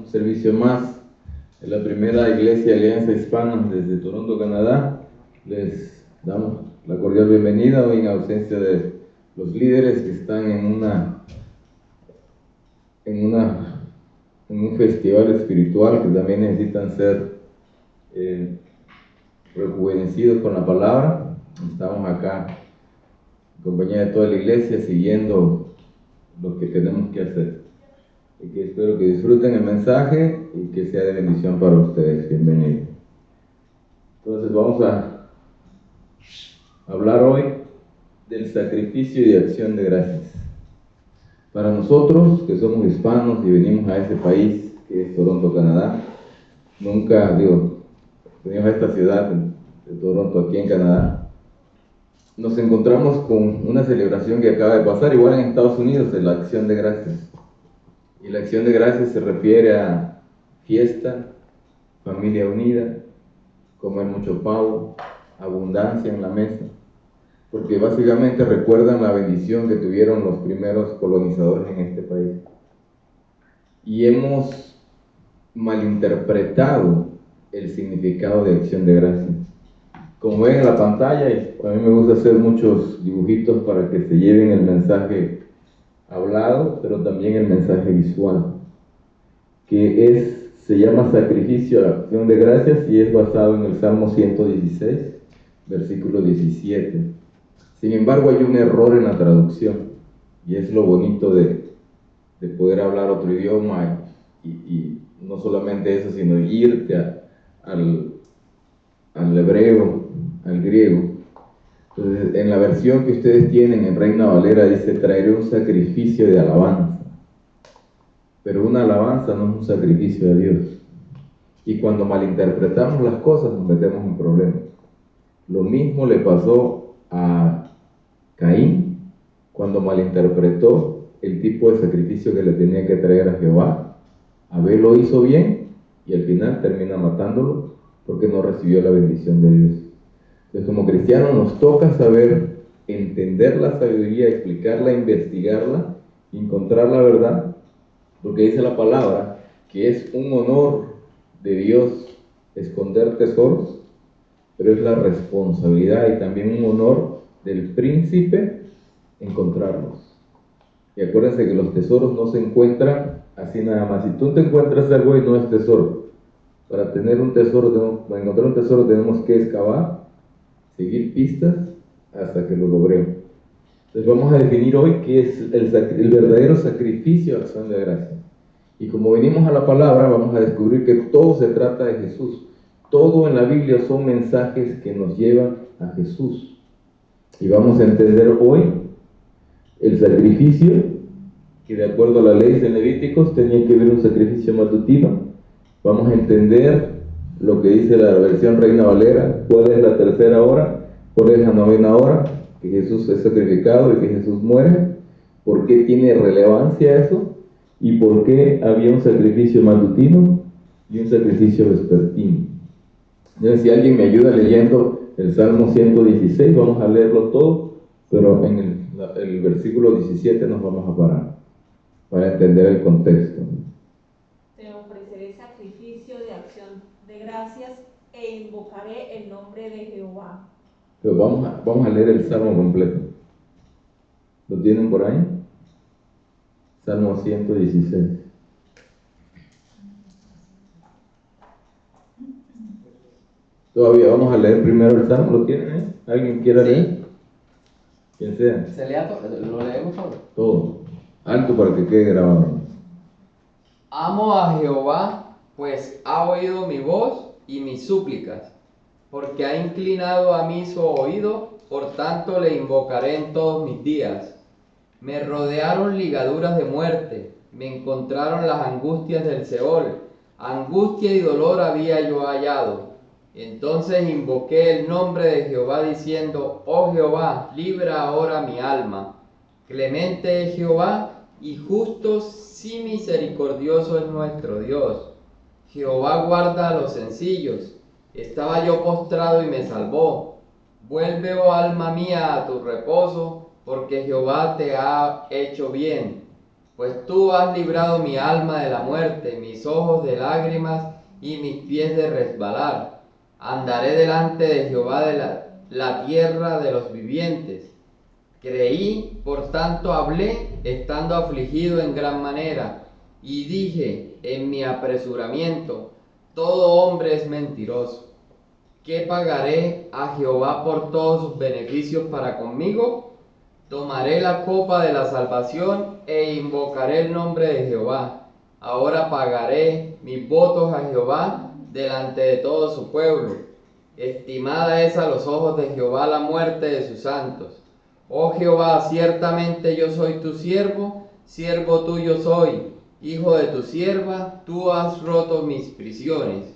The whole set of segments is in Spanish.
servicio más en la primera iglesia Alianza Hispana desde Toronto, Canadá. Les damos la cordial bienvenida hoy en ausencia de los líderes que están en un festival espiritual que también necesitan ser rejuvenecidos con la palabra. Estamos acá en compañía de toda la iglesia siguiendo lo que tenemos que hacer. Y que espero que disfruten el mensaje y que sea de bendición para ustedes. Bienvenidos. Entonces vamos a hablar hoy del sacrificio y de acción de gracias. Para nosotros que somos hispanos y venimos a ese país que es Toronto, Canadá, venimos a esta ciudad de Toronto, aquí en Canadá, nos encontramos con una celebración que acaba de pasar, igual en Estados Unidos, de la acción de gracias. Y la acción de gracias se refiere a fiesta, familia unida, comer mucho pavo, abundancia en la mesa, porque básicamente recuerdan la bendición que tuvieron los primeros colonizadores en este país. Y hemos malinterpretado el significado de acción de gracias. Como ven en la pantalla, a mí me gusta hacer muchos dibujitos para que se lleven el mensaje hablado, pero también el mensaje visual, que se llama sacrificio a acción de gracias y es basado en el Salmo 116, versículo 17. Sin embargo, hay un error en la traducción, y es lo bonito de poder hablar otro idioma, y no solamente eso, sino irte al hebreo, al griego. Entonces, en la versión que ustedes tienen en Reina Valera dice: traeré un sacrificio de alabanza. Pero una alabanza no es un sacrificio a Dios. Y cuando malinterpretamos las cosas nos metemos en problemas. Lo mismo le pasó a Caín cuando malinterpretó el tipo de sacrificio que le tenía que traer a Jehová. Abel lo hizo bien y al final termina matándolo porque no recibió la bendición de Dios. Entonces, como cristianos nos toca saber entender la sabiduría, explicarla, investigarla, encontrar la verdad, porque dice la palabra que es un honor de Dios esconder tesoros, pero es la responsabilidad y también un honor del príncipe encontrarlos. Y acuérdense que los tesoros no se encuentran así nada más. Si tú te encuentras algo y no es tesoro, para tener un tesoro, para encontrar un tesoro tenemos que excavar, seguir pistas hasta que lo logremos. Entonces vamos a definir hoy qué es el verdadero sacrificio de acción de gracias. Y como venimos a la palabra, vamos a descubrir que todo se trata de Jesús. Todo en la Biblia son mensajes que nos llevan a Jesús. Y vamos a entender hoy el sacrificio, que de acuerdo a la ley de Levíticos tenía que haber un sacrificio matutino. Vamos a entender lo que dice la versión Reina Valera, cuál es la tercera hora, cuál es la novena hora, que Jesús es sacrificado y que Jesús muere, por qué tiene relevancia eso, y por qué había un sacrificio matutino y un sacrificio vespertino. Entonces, si alguien me ayuda leyendo el Salmo 116, vamos a leerlo todo, pero en el versículo 17 nos vamos a parar para entender el contexto. Te ofreceré sacrificio de acción de gracias e invocaré el nombre de Jehová. Pero vamos a leer el Salmo completo. ¿Lo tienen por ahí? Salmo 116. Todavía vamos a leer primero el Salmo. ¿Lo tienen ahí? ¿Alguien quiere leer? Quien sea. ¿Se lea todo? ¿Lo leemos todo? Todo. Alto para que quede grabado. Amo a Jehová, pues ha oído mi voz y mis súplicas, porque ha inclinado a mí su oído, por tanto le invocaré en todos mis días. Me rodearon ligaduras de muerte, me encontraron las angustias del Seol, angustia y dolor había yo hallado. Entonces invoqué el nombre de Jehová diciendo: oh Jehová, libra ahora mi alma. Clemente es Jehová y justo, sí misericordioso es nuestro Dios. Jehová guarda a los sencillos. Estaba yo postrado y me salvó. Vuelve, oh alma mía, a tu reposo, porque Jehová te ha hecho bien, Pues tú has librado mi alma de la muerte, mis ojos de lágrimas y mis pies de resbalar. Andaré delante de Jehová de la tierra de los vivientes. Creí, por tanto hablé, estando afligido en gran manera, y dije en mi apresuramiento, todo hombre es mentiroso. ¿Qué pagaré a Jehová por todos sus beneficios para conmigo? Tomaré la copa de la salvación e invocaré el nombre de Jehová. Ahora pagaré mis votos a Jehová delante de todo su pueblo. Estimada es a los ojos de Jehová la muerte de sus santos. Oh Jehová, ciertamente yo soy tu siervo, siervo tuyo soy, hijo de tu sierva, tú has roto mis prisiones.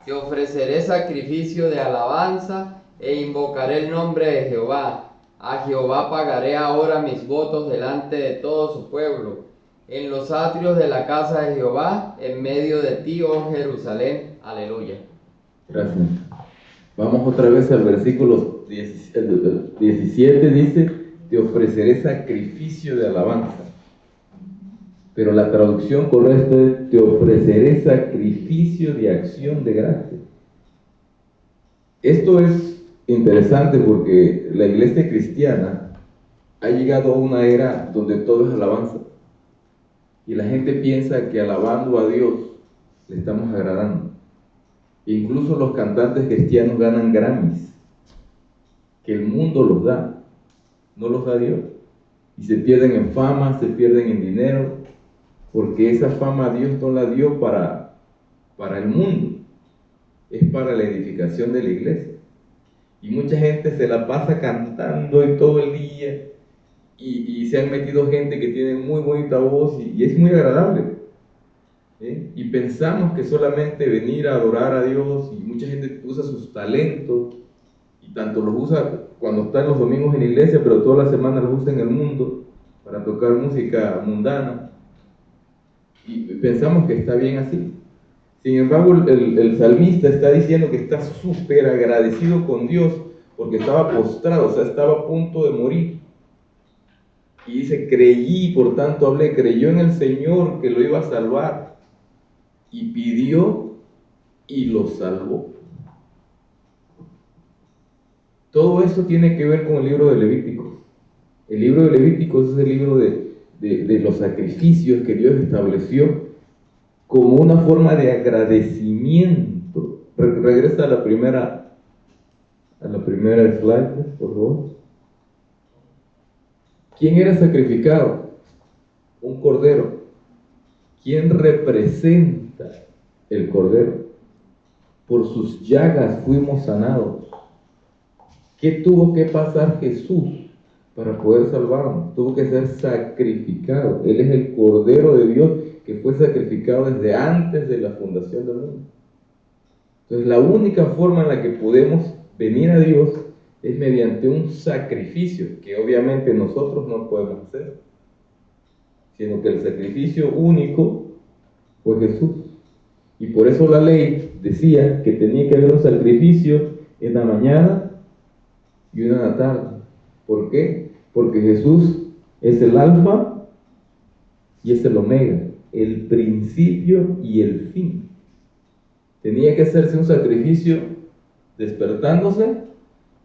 Te ofreceré sacrificio de alabanza e invocaré el nombre de Jehová. A Jehová pagaré ahora mis votos delante de todo su pueblo, en los atrios de la casa de Jehová, en medio de ti, oh Jerusalén. Aleluya. Gracias. Vamos otra vez al versículo 17, dice, te ofreceré sacrificio de alabanza. Pero la traducción correcta es, te ofreceré sacrificio de acción de gracias. Esto es interesante porque la iglesia cristiana ha llegado a una era donde todo es alabanza. Y la gente piensa que alabando a Dios le estamos agradando. Incluso los cantantes cristianos ganan Grammys, que el mundo los da, no los da Dios. Y se pierden en fama, se pierden en dinero, porque esa fama Dios no la dio para el mundo, es para la edificación de la iglesia. Y mucha gente se la pasa cantando y todo el día, y se han metido gente que tiene muy bonita voz y es muy agradable. Y pensamos que solamente venir a adorar a Dios, y mucha gente usa sus talentos, y tanto los usa cuando están los domingos en la iglesia, pero toda la semana los usa en el mundo para tocar música mundana, y pensamos que está bien así. Sin embargo, el salmista está diciendo que está súper agradecido con Dios porque estaba postrado, o sea, estaba a punto de morir. Y dice, creí, por tanto hablé, creyó en el Señor que lo iba a salvar. Y pidió y lo salvó. Todo esto tiene que ver con el libro de Levíticos. El libro de Levíticos es el libro de los sacrificios que Dios estableció como una forma de agradecimiento. Regresa a la primera slide, por favor. ¿Quién era sacrificado? Un cordero. ¿Quién representa el cordero? Por sus llagas fuimos sanados. ¿Qué tuvo que pasar Jesús para poder salvarnos? Tuvo que ser sacrificado. Él es el Cordero de Dios que fue sacrificado desde antes de la fundación del mundo. Entonces, la única forma en la que podemos venir a Dios es mediante un sacrificio, que obviamente nosotros no podemos hacer, sino que el sacrificio único fue Jesús. Y por eso la ley decía que tenía que haber un sacrificio en la mañana y uno en la tarde. ¿Por qué? Porque Jesús es el alfa y es el omega, el principio y el fin. Tenía que hacerse un sacrificio despertándose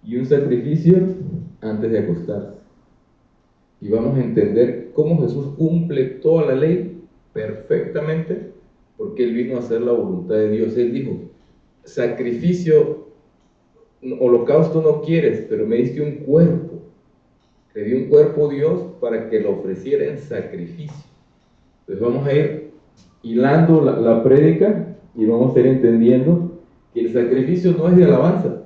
y un sacrificio antes de acostarse. Y vamos a entender cómo Jesús cumple toda la ley perfectamente, porque Él vino a hacer la voluntad de Dios. Él dijo, sacrificio, holocausto no quieres, pero me diste un cuerpo. Te dio un cuerpo Dios para que lo ofreciera en sacrificio. Entonces vamos a ir hilando la prédica y vamos a ir entendiendo que el sacrificio no es de alabanza.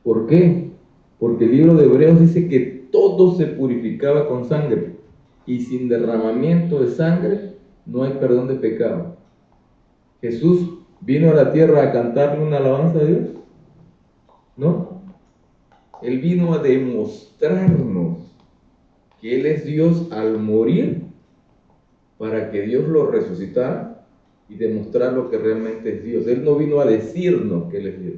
¿Por qué? Porque el libro de Hebreos dice que todo se purificaba con sangre, y sin derramamiento de sangre no hay perdón de pecado. ¿Jesús vino a la tierra a cantarle una alabanza a Dios? No. Él vino a demostrarnos que Él es Dios al morir, para que Dios lo resucitara y demostrar lo que realmente es Dios. Él no vino a decirnos que Él es Dios.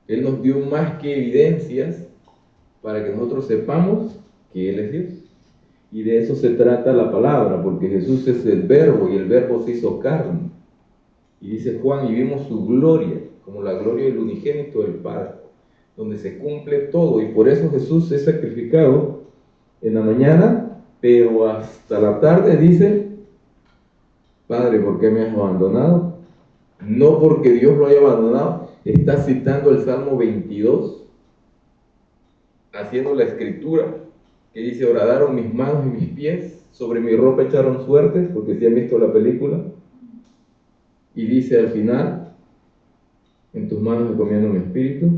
Él nos dio más que evidencias para que nosotros sepamos que Él es Dios. Y de eso se trata la palabra, porque Jesús es el verbo y el verbo se hizo carne. Y dice Juan, y vimos su gloria, como la gloria del unigénito del Padre, donde se cumple todo. Y por eso Jesús es sacrificado en la mañana, pero hasta la tarde dice, Padre, ¿por qué me has abandonado? No porque Dios lo haya abandonado, está citando el Salmo 22, haciendo la escritura, que dice, horadaron mis manos y mis pies, sobre mi ropa echaron suertes, porque si han visto la película, y dice al final, en tus manos encomiendo mi espíritu,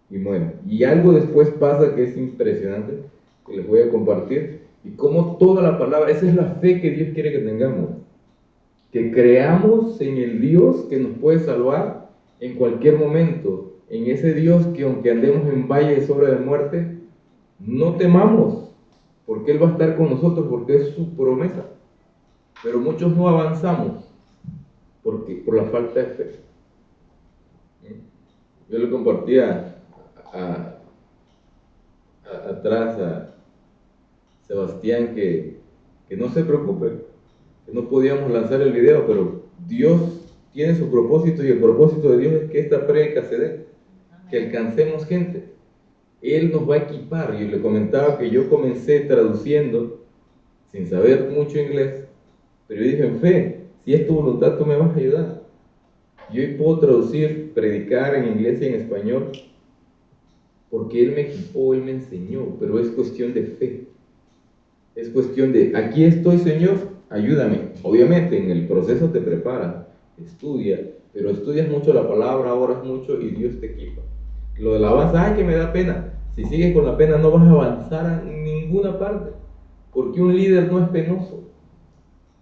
y muere. Y algo después pasa que es impresionante, que les voy a compartir, y como toda la palabra, esa es la fe que Dios quiere que tengamos, que creamos en el Dios que nos puede salvar en cualquier momento, en ese Dios que aunque andemos en valle de sombra de muerte, no temamos, porque Él va a estar con nosotros, porque es su promesa. Pero muchos no avanzamos por la falta de fe. Yo le compartía atrás a Sebastián que no se preocupe, que no podíamos lanzar el video, pero Dios tiene su propósito, y el propósito de Dios es que esta prédica se dé, que alcancemos gente. Él nos va a equipar. Yo le comentaba que yo comencé traduciendo sin saber mucho inglés, pero yo dije, en fe, si es tu voluntad, tú me vas a ayudar. Yo hoy puedo traducir, predicar en inglés y en español, porque Él me equipó, Él me enseñó, pero es cuestión de fe. Es cuestión de, aquí estoy, Señor, ayúdame. Obviamente en el proceso te prepara, estudia, pero estudias mucho la palabra, oras mucho y Dios te equipa. Lo de la alabanza, ay, que me da pena. Si sigues con la pena no vas a avanzar a ninguna parte, porque un líder no es penoso.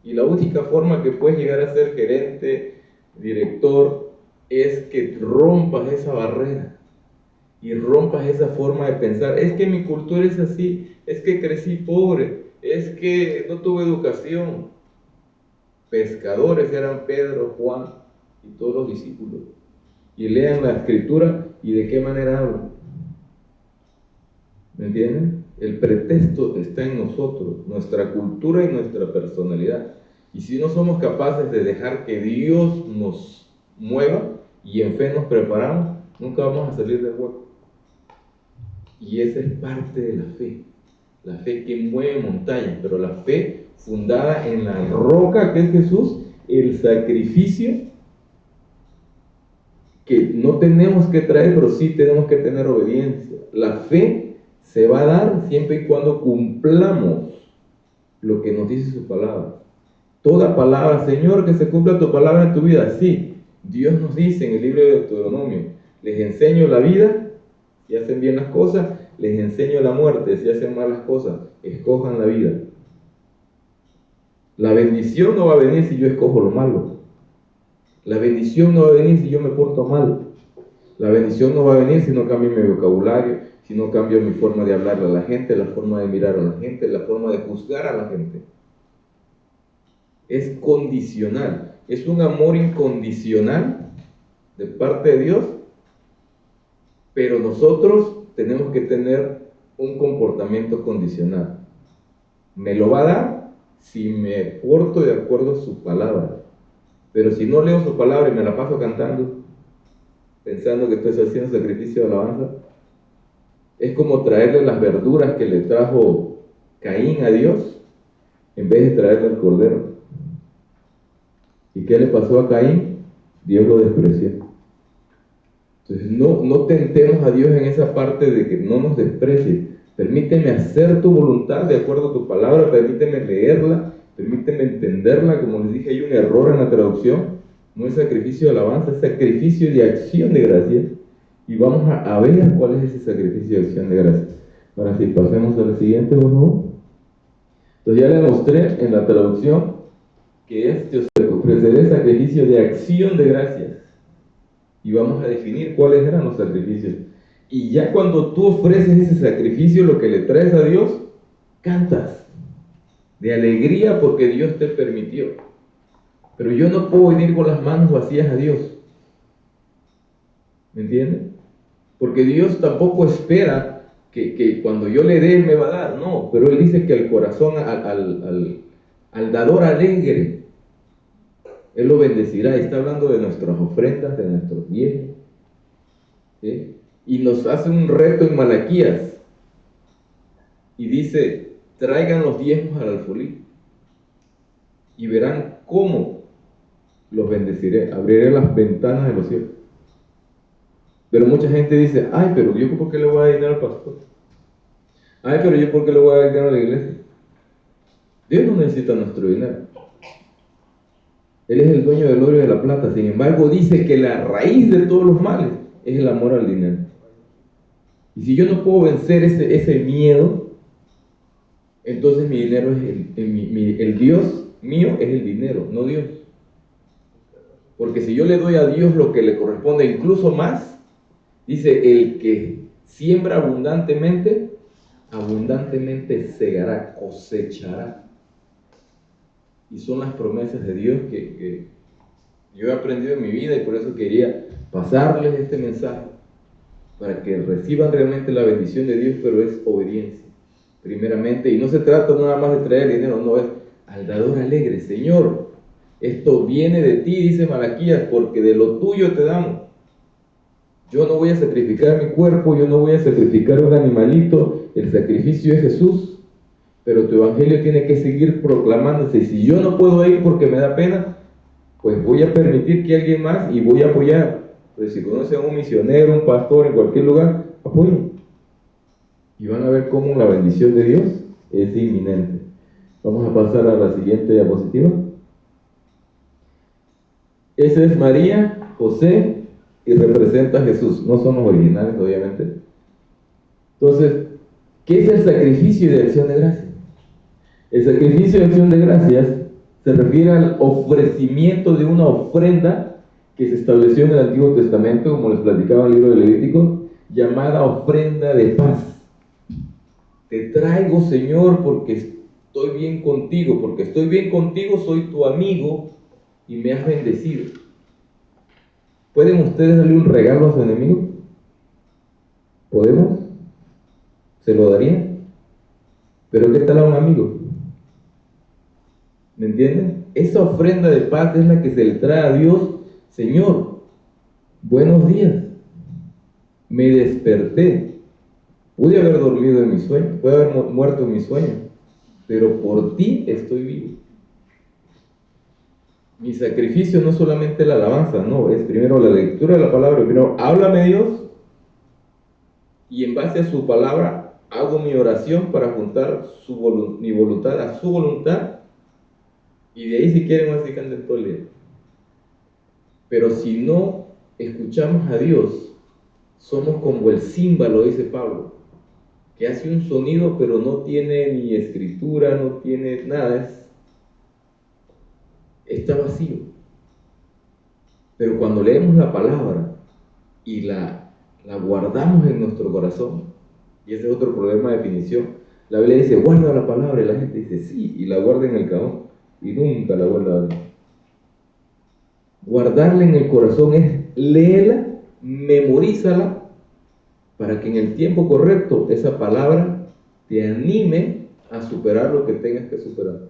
Y la única forma que puedes llegar a ser gerente, director, es que rompas esa barrera y rompas esa forma de pensar. Es que mi cultura es así, es que crecí pobre, es que no tuve educación. Pescadores eran Pedro, Juan y todos los discípulos. Y lean la escritura y de qué manera hablan. ¿Me entienden? El pretexto está en nosotros, nuestra cultura y nuestra personalidad. Y si no somos capaces de dejar que Dios nos mueva y en fe nos preparamos, nunca vamos a salir del hueco. Y esa es parte de la fe que mueve montañas, pero la fe fundada en la roca que es Jesús, el sacrificio que no tenemos que traer, pero sí tenemos que tener obediencia. La fe se va a dar siempre y cuando cumplamos lo que nos dice su palabra. Toda palabra, Señor, que se cumpla tu palabra en tu vida. Sí, Dios nos dice en el libro de Deuteronomio, les enseño la vida si hacen bien las cosas, les enseño la muerte si hacen mal las cosas, escojan la vida. La bendición no va a venir si yo escojo lo malo. La bendición no va a venir si yo me porto mal. La bendición no va a venir si no cambio mi vocabulario, si no cambio mi forma de hablarle a la gente, la forma de mirar a la gente, la forma de juzgar a la gente. Es condicional, es un amor incondicional de parte de Dios, pero nosotros tenemos que tener un comportamiento condicional. Me lo va a dar si me porto de acuerdo a su palabra, pero si no leo su palabra y me la paso cantando, pensando que estoy haciendo sacrificio de alabanza, es como traerle las verduras que le trajo Caín a Dios en vez de traerle el cordero. ¿Y qué le pasó a Caín? Dios lo despreció. Entonces no tentemos a Dios en esa parte de que no nos desprecie. Permíteme hacer tu voluntad de acuerdo a tu palabra, permíteme leerla, permíteme entenderla. Como les dije, hay un error en la traducción. No es sacrificio de alabanza, es sacrificio de acción de gracias. Y vamos a ver cuál es ese sacrificio de acción de gracias. Ahora sí, pasemos a la siguiente, por favor. Entonces ya le mostré en la traducción que es, yo ofreceré sacrificio de acción de gracias. Y vamos a definir cuáles eran los sacrificios. Y ya cuando tú ofreces ese sacrificio, lo que le traes a Dios, cantas de alegría porque Dios te permitió. Pero yo no puedo venir con las manos vacías a Dios. ¿Me entienden? Porque Dios tampoco espera que cuando yo le dé, Él me va a dar. No, pero Él dice que al corazón, al dador alegre, Él lo bendecirá. Y está hablando de nuestras ofrendas, de nuestros diezmos. ¿Sí? Y nos hace un reto en Malaquías. Y dice, traigan los diezmos al alfolí. Y verán cómo los bendeciré. Abriré las ventanas de los cielos. Pero mucha gente dice, ay, pero yo ¿por qué le voy a dar dinero al pastor? Ay, pero yo ¿por qué le voy a dar dinero a la iglesia? Dios no necesita nuestro dinero. Él es el dueño del oro y de la plata. Sin embargo, dice que la raíz de todos los males es el amor al dinero. Y si yo no puedo vencer ese miedo, entonces mi dinero es el Dios mío es el dinero, no Dios. Porque si yo le doy a Dios lo que le corresponde, incluso más, dice, el que siembra abundantemente, abundantemente segará, cosechará. Y son las promesas de Dios que yo he aprendido en mi vida, y por eso quería pasarles este mensaje, para que reciban realmente la bendición de Dios, pero es obediencia, primeramente. Y no se trata nada más de traer dinero, no, es al dador alegre. Señor, esto viene de ti, dice Malaquías, porque de lo tuyo te damos. Yo no voy a sacrificar mi cuerpo, yo no voy a sacrificar un animalito, el sacrificio es Jesús, pero tu evangelio tiene que seguir proclamándose. Si yo no puedo ir porque me da pena, pues voy a permitir que alguien más, y voy a apoyar. Entonces, si conocen a un misionero, un pastor en cualquier lugar, apoyen. Y van a ver cómo la bendición de Dios es inminente. Vamos a pasar a la siguiente diapositiva. Esa es María, José, y representa a Jesús. No son los originales, obviamente. Entonces, ¿qué es el sacrificio de acción de gracias? El sacrificio de acción de gracias se refiere al ofrecimiento de una ofrenda que se estableció en el Antiguo Testamento, como les platicaba el libro de Levítico, llamada ofrenda de paz. Te traigo, Señor, porque estoy bien contigo, porque estoy bien contigo, soy tu amigo y me has bendecido. ¿Pueden ustedes darle un regalo a su enemigo? ¿Podemos? ¿Se lo darían? ¿Pero qué tal a un amigo? ¿Me entienden? Esa ofrenda de paz es la que se le trae a Dios. Señor, buenos días. Me desperté. Pude haber dormido en mi sueño, pude haber muerto en mi sueño, pero por ti estoy vivo. Mi sacrificio no es solamente la alabanza, no, es primero la lectura de la palabra. Primero, háblame Dios, y en base a su palabra hago mi oración para juntar mi voluntad a su voluntad, y de ahí, si quieren, más se canten todo el día. Pero si no escuchamos a Dios, somos como el címbalo, dice Pablo, que hace un sonido pero no tiene ni escritura, no tiene nada, está vacío. Pero cuando leemos la palabra y la guardamos en nuestro corazón, y ese es otro problema de definición, la Biblia dice, guarda la palabra, y la gente dice, sí, y la guarda en el cajón, y nunca la vuelve a ver. Guardarla en el corazón es léela, memorízala, para que en el tiempo correcto esa palabra te anime a superar lo que tengas que superar,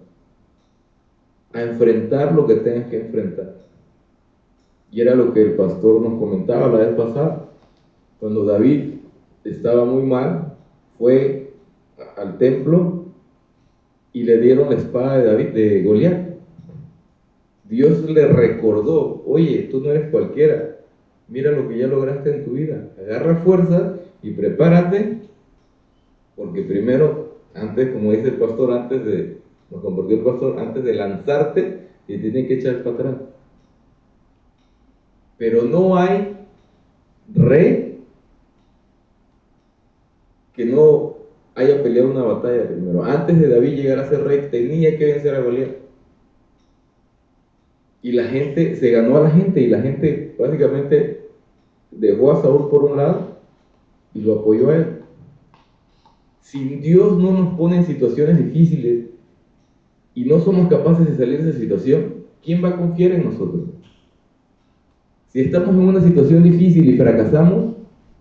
a enfrentar lo que tengas que enfrentar. Y era lo que el pastor nos comentaba la vez pasada. Cuando David estaba muy mal, fue al templo y le dieron la espada de David, de Goliat. Dios le recordó, oye, tú no eres cualquiera, mira lo que ya lograste en tu vida, agarra fuerza y prepárate, porque primero, antes, como dice el pastor, nos compartió el pastor, antes de lanzarte, te tienes que echar para atrás. Pero no hay rey que no haya peleado una batalla primero. Antes de David llegar a ser rey, tenía que vencer a Goliat. Y la gente, se ganó a la gente, y la gente básicamente dejó a Saúl por un lado y lo apoyó a él. Si Dios no nos pone en situaciones difíciles y no somos capaces de salir de esa situación, ¿quién va a confiar en nosotros? Si estamos en una situación difícil y fracasamos,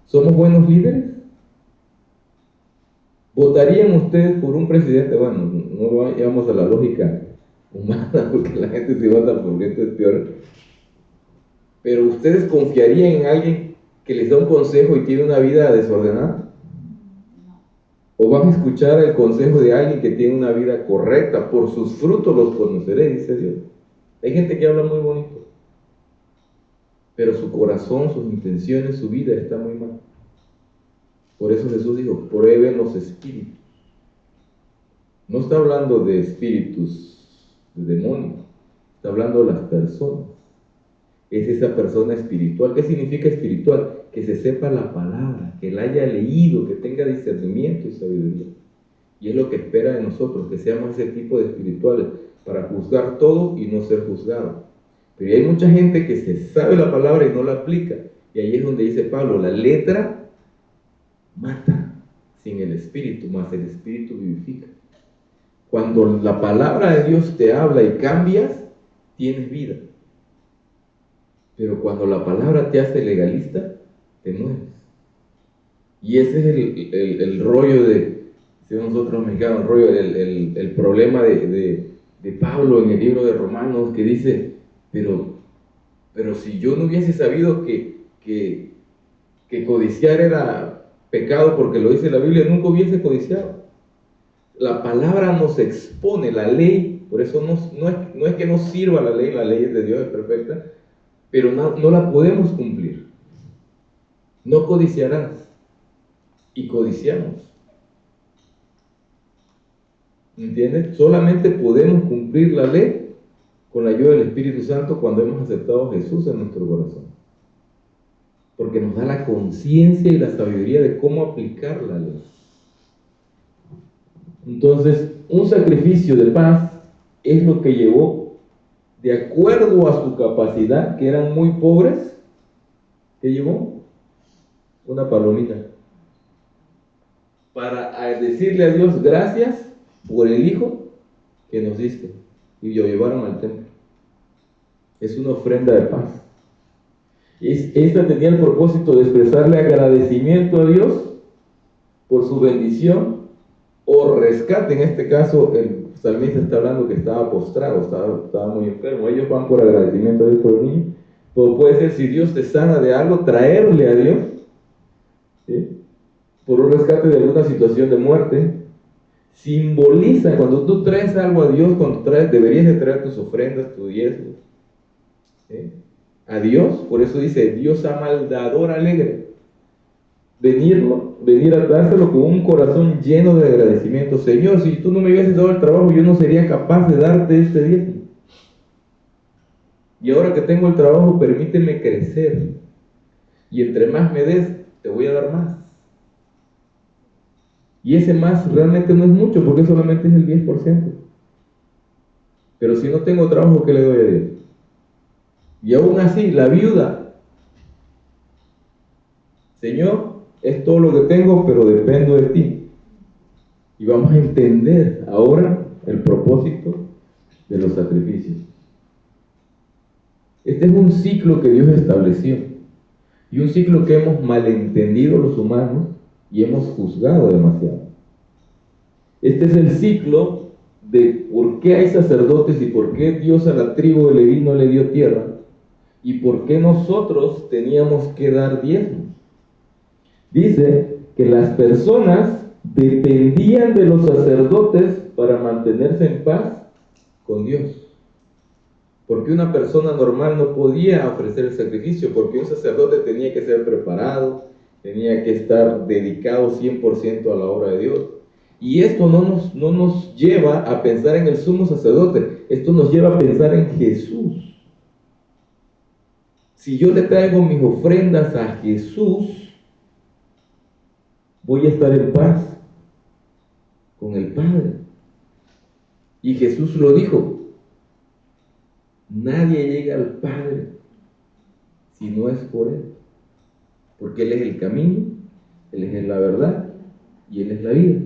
¿somos buenos líderes? ¿Votarían ustedes por un presidente? Bueno, no vayamos a la lógica humana, porque la gente se vota por esto es peor. Pero ¿ustedes confiarían en alguien que les da un consejo y tiene una vida desordenada? ¿O van a escuchar el consejo de alguien que tiene una vida correcta? Por sus frutos los conoceréis, dice Dios. Hay gente que habla muy bonito, pero su corazón, sus intenciones, su vida está muy mal. Por eso Jesús dijo, prueben los espíritus. No está hablando de espíritus, de demonios, está hablando de las personas. Es esa persona espiritual. ¿Qué significa espiritual? Que se sepa la palabra, que la haya leído, que tenga discernimiento y sabiduría. Y es lo que espera de nosotros, que seamos ese tipo de espirituales, para juzgar todo y no ser juzgados. Pero hay mucha gente que se sabe la palabra y no la aplica. Y ahí es donde dice Pablo, la letra mata, sin el espíritu, más el espíritu vivifica. Cuando la palabra de Dios te habla y cambias, tienes vida. Pero cuando la palabra te hace legalista, te mueres. Y ese es el rollo de, si nosotros mexicanos, el rollo, el problema de Pablo en el libro de Romanos, que dice, pero si yo no hubiese sabido que codiciar era pecado porque lo dice la Biblia, nunca hubiese codiciado. La palabra nos expone, la ley, por eso no es que nos sirva la ley es de Dios, es perfecta, pero no la podemos cumplir. No codiciarás, y codiciamos. ¿Entiendes? Solamente podemos cumplir la ley con la ayuda del Espíritu Santo cuando hemos aceptado a Jesús en nuestro corazón. Porque nos da la conciencia y la sabiduría de cómo aplicar la ley. Entonces, un sacrificio de paz es lo que llevó, de acuerdo a su capacidad, que eran muy pobres, ¿qué llevó? Una palomita. Para decirle a Dios gracias por el Hijo que nos diste. Y lo llevaron al templo. Es una ofrenda de paz. Esta tenía el propósito de expresarle agradecimiento a Dios por su bendición o rescate. En este caso, el salmista está hablando que estaba postrado, estaba muy enfermo. Ellos van por agradecimiento a Dios por el niño. Pero puede ser, si Dios te sana de algo, traerle a Dios, ¿sí?, por un rescate de alguna situación de muerte. Simboliza, cuando tú traes algo a Dios, deberías de traer tus ofrendas, tus diezmos, ¿sí?, a Dios. Por eso dice, Dios ama al dador alegre. Venir a dárselo con un corazón lleno de agradecimiento. Señor, si tú no me hubieses dado el trabajo, yo no sería capaz de darte este diezmo. Y ahora que tengo el trabajo, permíteme crecer. Y entre más me des, te voy a dar más. Y ese más realmente no es mucho, porque solamente es el 10%. Pero si no tengo trabajo, ¿qué le doy a Dios? Y aún así, la viuda, Señor, es todo lo que tengo, pero dependo de ti. Y vamos a entender ahora el propósito de los sacrificios. Este es un ciclo que Dios estableció, y un ciclo que hemos malentendido los humanos y hemos juzgado demasiado. Este es el ciclo de por qué hay sacerdotes y por qué Dios a la tribu de Leví no le dio tierra, y por qué nosotros teníamos que dar diezmos. Dice que las personas dependían de los sacerdotes para mantenerse en paz con Dios. Porque una persona normal no podía ofrecer el sacrificio, porque un sacerdote tenía que ser preparado, tenía que estar dedicado 100% a la obra de Dios. Y esto no nos lleva a pensar en el sumo sacerdote, esto nos lleva a pensar en Jesús. Si yo le traigo mis ofrendas a Jesús, voy a estar en paz con el Padre. Y Jesús lo dijo, nadie llega al Padre si no es por Él, porque Él es el camino, Él es la verdad y Él es la vida.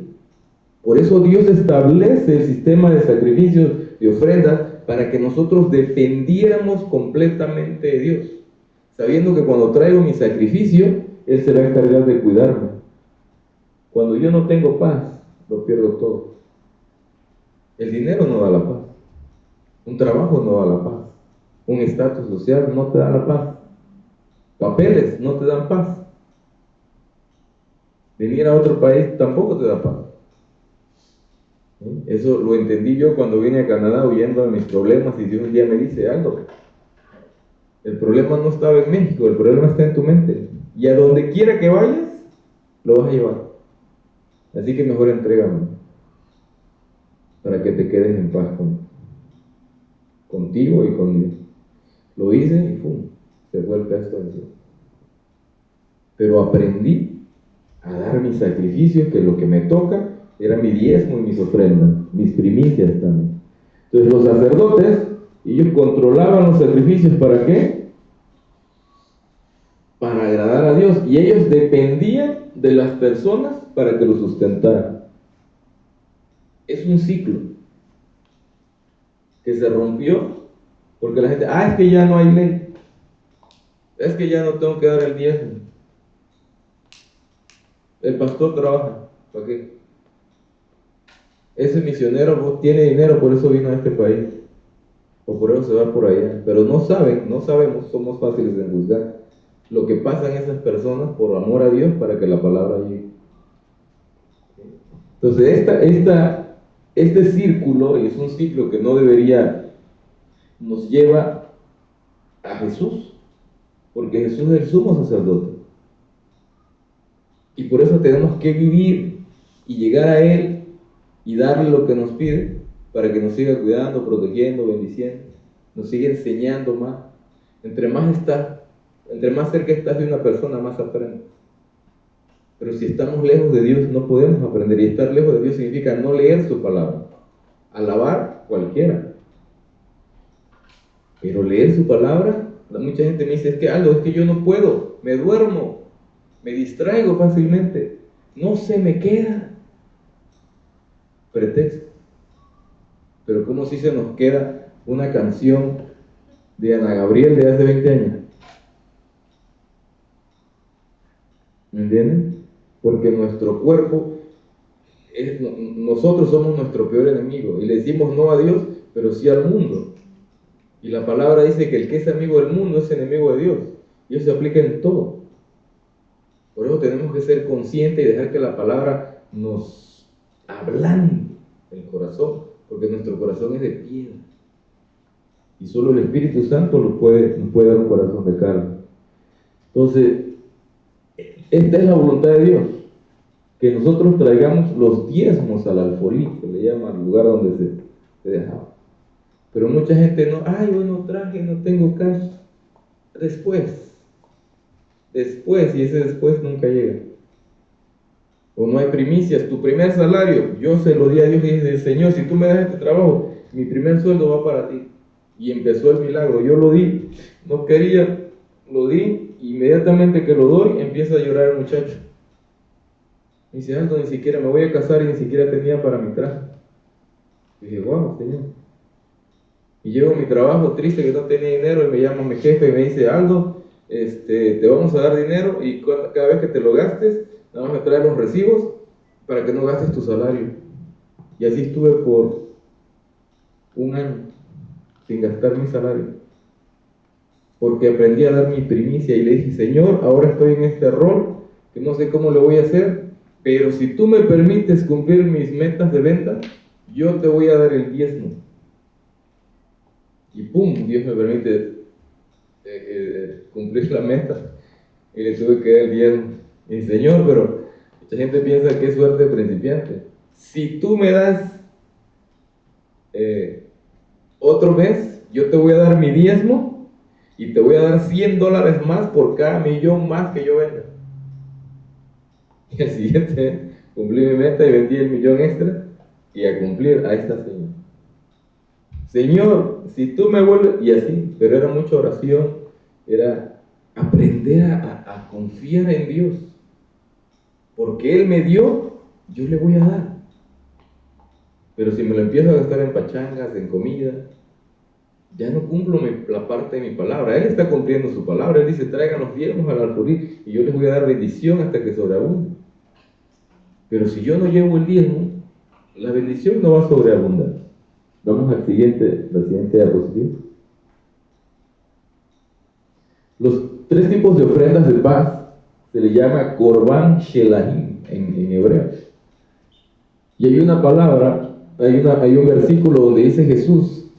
Por eso Dios establece el sistema de sacrificios, de ofrendas, para que nosotros dependiéramos completamente de Dios, sabiendo que cuando traigo mi sacrificio, Él se va a encargar de cuidarme. Cuando yo no tengo paz, lo pierdo todo. El dinero no da la paz. Un trabajo no da la paz. Un estatus social no te da la paz. Papeles no te dan paz. Venir a otro país tampoco te da paz. ¿Sí? Eso lo entendí yo cuando vine a Canadá huyendo de mis problemas, y Dios un día me dice: Aldo, el problema no estaba en México, el problema está en tu mente. Y a donde quiera que vayas, lo vas a llevar. Así que mejor entrégame para que te quedes en paz contigo y con Dios. Lo hice y ¡pum! Se fue el peso encima. Pero aprendí a dar mis sacrificios, que lo que me toca era mi diezmo y mis ofrendas, mis primicias también. Entonces los sacerdotes, ellos controlaban los sacrificios. ¿Para qué? Para agradar a Dios. Y ellos dependían de las personas para que lo sustentaran. Es un ciclo que se rompió porque la gente: es que ya no hay ley, es que ya no tengo que dar el diezmo, el pastor trabaja, ¿para qué? Ese misionero tiene dinero, por eso vino a este país, o por eso se va por allá. Pero no sabemos, somos fáciles de juzgar lo que pasa en esas personas por amor a Dios, para que la palabra llegue. Entonces este círculo, y es un ciclo que no debería, nos lleva a Jesús, porque Jesús es el sumo sacerdote, y por eso tenemos que vivir y llegar a Él y darle lo que nos pide, para que nos siga cuidando, protegiendo, bendiciendo, nos siga enseñando más. Entre más cerca estás de una persona, más aprendes. Pero si estamos lejos de Dios, no podemos aprender. Y estar lejos de Dios significa no leer su palabra. Alabar cualquiera, pero leer su palabra, mucha gente me dice: es que yo no puedo, me duermo, me distraigo fácilmente, no se me queda. Pretexto. Pero como si se nos queda una canción de Ana Gabriel de hace 20 años. ¿Me entienden? Porque nuestro cuerpo, nosotros somos nuestro peor enemigo, y le decimos no a Dios, pero sí al mundo. Y la palabra dice que el que es amigo del mundo es enemigo de Dios, y eso se aplica en todo. Por eso tenemos que ser conscientes y dejar que la palabra nos ablande el corazón, porque nuestro corazón es de piedra, y solo el Espíritu Santo nos puede dar un corazón de carne. Entonces, esta es la voluntad de Dios, que nosotros traigamos los diezmos al alfolí, que le llama al lugar donde se dejaba. Pero mucha gente no: yo no traje, no tengo cash. Después, y ese después nunca llega. O no hay primicias. Tu primer salario, yo se lo di a Dios y dije: Señor, si tú me das este trabajo, mi primer sueldo va para ti. Y empezó el milagro. Yo lo di, no quería, lo di. Inmediatamente que lo doy, empieza a llorar el muchacho. Me dice: Aldo, ni siquiera me voy a casar y ni siquiera tenía para mi traje. Y dije: wow, Señor. Y llego a mi trabajo triste, que no tenía dinero, y me llama mi jefe y me dice: Aldo, te vamos a dar dinero, y cada vez que te lo gastes, vamos a traer los recibos para que no gastes tu salario. Y así estuve por un año sin gastar mi salario, porque aprendí a dar mi primicia. Y le dije: Señor, ahora estoy en este rol que no sé cómo lo voy a hacer, pero si tú me permites cumplir mis metas de venta, yo te voy a dar el diezmo. Y pum, Dios me permite cumplir la meta, y le tuve que dar el diezmo. Y Señor, pero mucha gente piensa que es suerte de principiante. Si tú me das otro mes, yo te voy a dar mi diezmo, y te voy a dar $100 más por cada millón más que yo venda. Y al siguiente cumplí mi meta y vendí el millón extra, y a cumplir, ahí está, Señor. Señor, si tú me vuelves, y así. Pero era mucha oración, era aprender a confiar en Dios, porque Él me dio, yo le voy a dar. Pero si me lo empiezo a gastar en pachangas, en comida, ya no cumplo la parte de mi palabra. Él está cumpliendo su palabra. Él dice: traigan los diezmos al alfolí y yo les voy a dar bendición hasta que sobreabunde. Pero si yo no llevo el diezmo, La bendición no va a sobreabundar. Vamos la siguiente diapositiva. Los 3 tipos de ofrendas de paz se le llama Korban Shelahim en hebreo. Y hay una palabra, hay un versículo donde dice Jesús,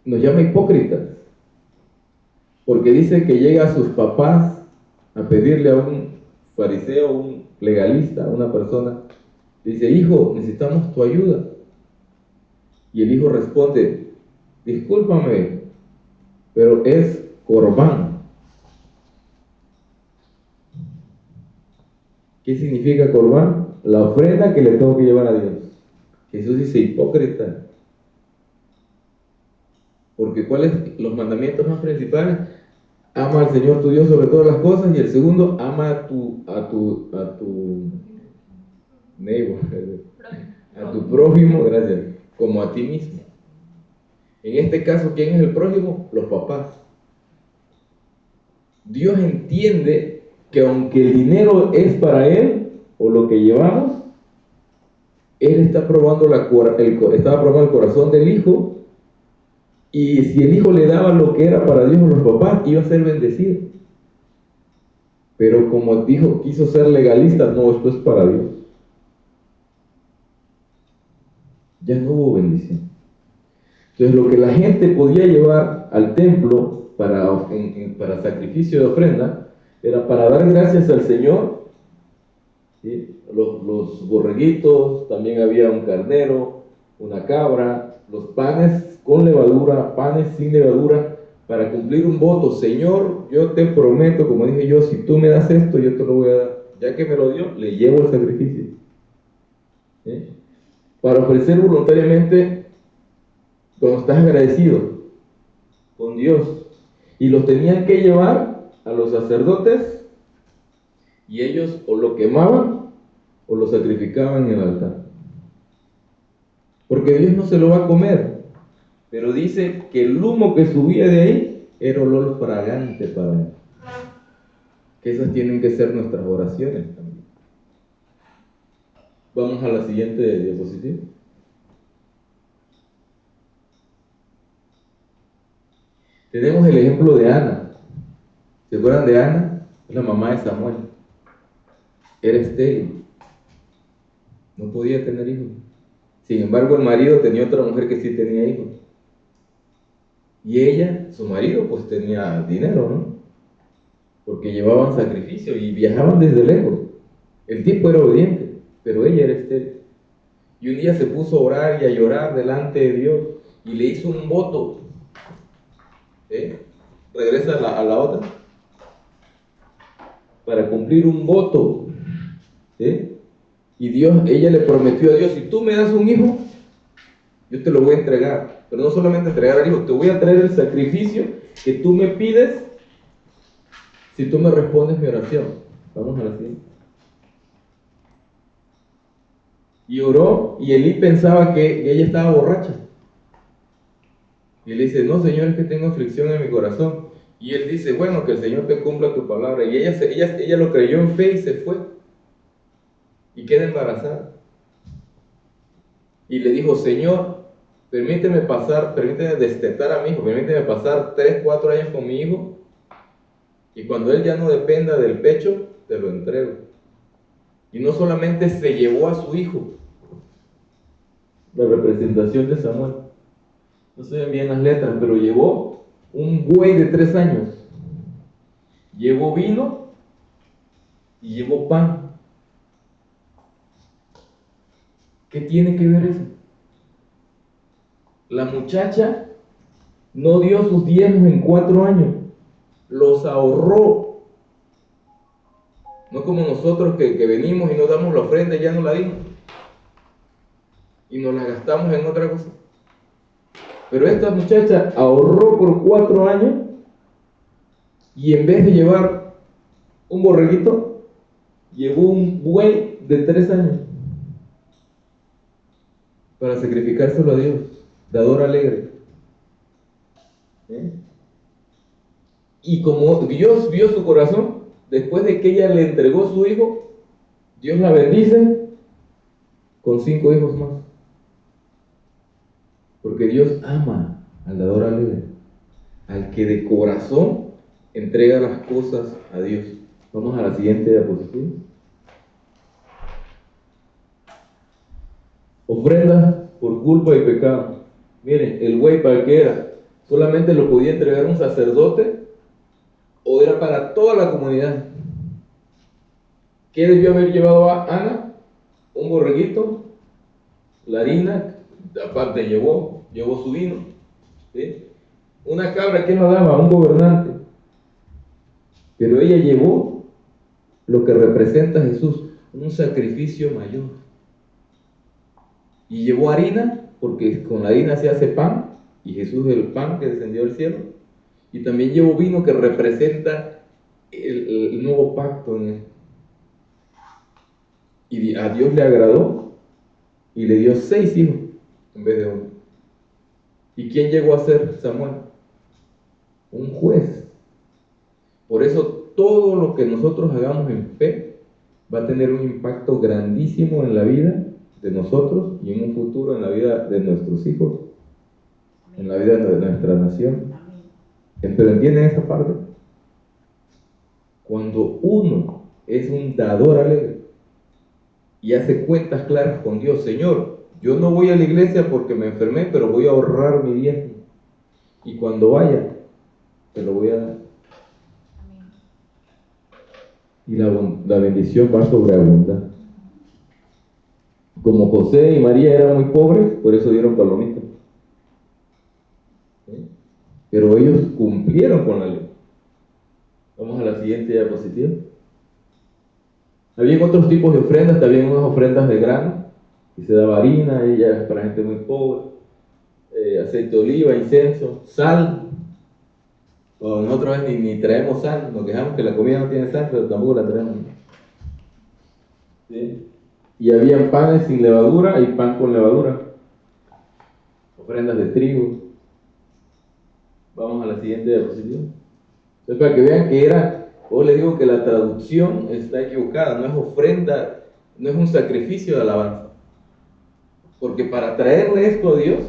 nos llama hipócritas, porque dice que llega a sus papás a pedirle a un fariseo, un legalista, a una persona, dice: hijo, necesitamos tu ayuda. Y el hijo responde: discúlpame, pero es Corbán. ¿Qué significa Corbán? La ofrenda que le tengo que llevar a Dios. Jesús dice: hipócrita. Porque ¿cuáles son los mandamientos más principales? Ama al Señor tu Dios sobre todas las cosas, y el segundo, ama a tu neighbor, a tu prójimo, gracias, como a ti mismo. En este caso, ¿quién es el prójimo? Los papás. Dios entiende que aunque el dinero es para Él, o lo que llevamos, Él está probando estaba probando el corazón del hijo. Y si el hijo le daba lo que era para Dios a los papás, iba a ser bendecido. Pero como dijo, quiso ser legalista, no, esto es para Dios. Ya no hubo bendición. Entonces lo que la gente podía llevar al templo para sacrificio de ofrenda, era para dar gracias al Señor. ¿Sí? Los borreguitos, también había un carnero, una cabra, los panes con levadura, panes sin levadura, para cumplir un voto. Señor, yo te prometo, como dije yo, si tú me das esto, yo te lo voy a dar. Ya que me lo dio, le llevo el sacrificio. ¿Sí? Para ofrecer voluntariamente cuando estás agradecido con Dios. Y los tenían que llevar a los sacerdotes, y ellos o lo quemaban o lo sacrificaban en el altar. Porque Dios no se lo va a comer. Pero dice que el humo que subía de ahí era olor fragante para Él. Que esas tienen que ser nuestras oraciones también. Vamos a la siguiente diapositiva. Tenemos el ejemplo de Ana. ¿Se acuerdan de Ana? Es la mamá de Samuel. Era estéril. No podía tener hijos. Sin embargo, el marido tenía otra mujer que sí tenía hijos. Y ella, su marido, pues tenía dinero, ¿no? Porque llevaban sacrificio y viajaban desde lejos. El tipo era obediente, pero ella era estéril. Y un día se puso a orar y a llorar delante de Dios y le hizo un voto. Regresa a la otra. Para cumplir un voto. Y ella le prometió a Dios: si tú me das un hijo, yo te lo voy a entregar. Pero no solamente entregar al hijo, te voy a traer el sacrificio que tú me pides si tú me respondes mi oración. Vamos a la siguiente. Y oró, y Elí pensaba que ella estaba borracha. Y él dice: no, Señor, es que tengo aflicción en mi corazón. Y él dice: bueno, que el Señor te cumpla tu palabra. Y ella lo creyó en fe y se fue. Y queda embarazada. Y le dijo: Señor, permíteme destetar a mi hijo, permíteme pasar 3, 4 años con mi hijo, y cuando él ya no dependa del pecho, te lo entrego. Y no solamente se llevó a su hijo, la representación de Samuel, no se ven bien las letras, pero llevó un buey de 3 años, llevó vino y llevó pan. ¿Qué tiene que ver eso? La muchacha no dio sus diezmos en 4 años, los ahorró. No como nosotros que venimos y nos damos la ofrenda y ya no la dimos y nos la gastamos en otra cosa. Pero esta muchacha ahorró por 4 años, y en vez de llevar un borreguito, llevó un buey de 3 años para sacrificárselo a Dios, dador alegre. Y como Dios vio su corazón, después de que ella le entregó su hijo, Dios la bendice con 5 hijos más. Porque Dios ama al dador alegre, al que de corazón entrega las cosas a Dios. Vamos a la siguiente diapositiva. Ofrendas por culpa y pecado. Miren, el buey para qué era, solamente lo podía entregar un sacerdote o era para toda la comunidad. ¿Qué debió haber llevado a Ana? Un borreguito, la harina, aparte llevó su vino, ¿sí? Una cabra, ¿quién la daba? Un gobernante. Pero ella llevó lo que representa a Jesús, un sacrificio mayor. Y llevó harina, porque con la harina se hace pan, y Jesús es el pan que descendió del cielo. Y también llevó vino que representa el nuevo pacto en él. Y a Dios le agradó y le dio 6 hijos en vez de 1. ¿Y quién llegó a ser Samuel? Un juez. Por eso todo lo que nosotros hagamos en fe va a tener un impacto grandísimo en la vida de nosotros y en un futuro en la vida de nuestros hijos, en la vida de nuestra nación. ¿Pero entienden esa parte? Cuando uno es un dador alegre y hace cuentas claras con Dios, Señor, yo no voy a la iglesia porque me enfermé, pero voy a ahorrar mi diezmo. Y cuando vaya, te lo voy a dar. Y la bendición va a sobreabundar. Como José y María eran muy pobres, por eso dieron palomitas. ¿Sí? Pero ellos cumplieron con la ley. Vamos a la siguiente diapositiva. Había otros tipos de ofrendas, también unas ofrendas de grano, y se daba harina, ella para gente muy pobre, aceite de oliva, incienso, sal. O nosotros ni traemos sal, nos quejamos que la comida no tiene sal, pero tampoco la traemos. ¿Sí? Y habían panes sin levadura y pan con levadura, ofrendas de trigo. Vamos a la siguiente diapositiva. Entonces, para que vean que era, os les digo que la traducción está equivocada, no es ofrenda, no es un sacrificio de alabanza. Porque para traerle esto a Dios,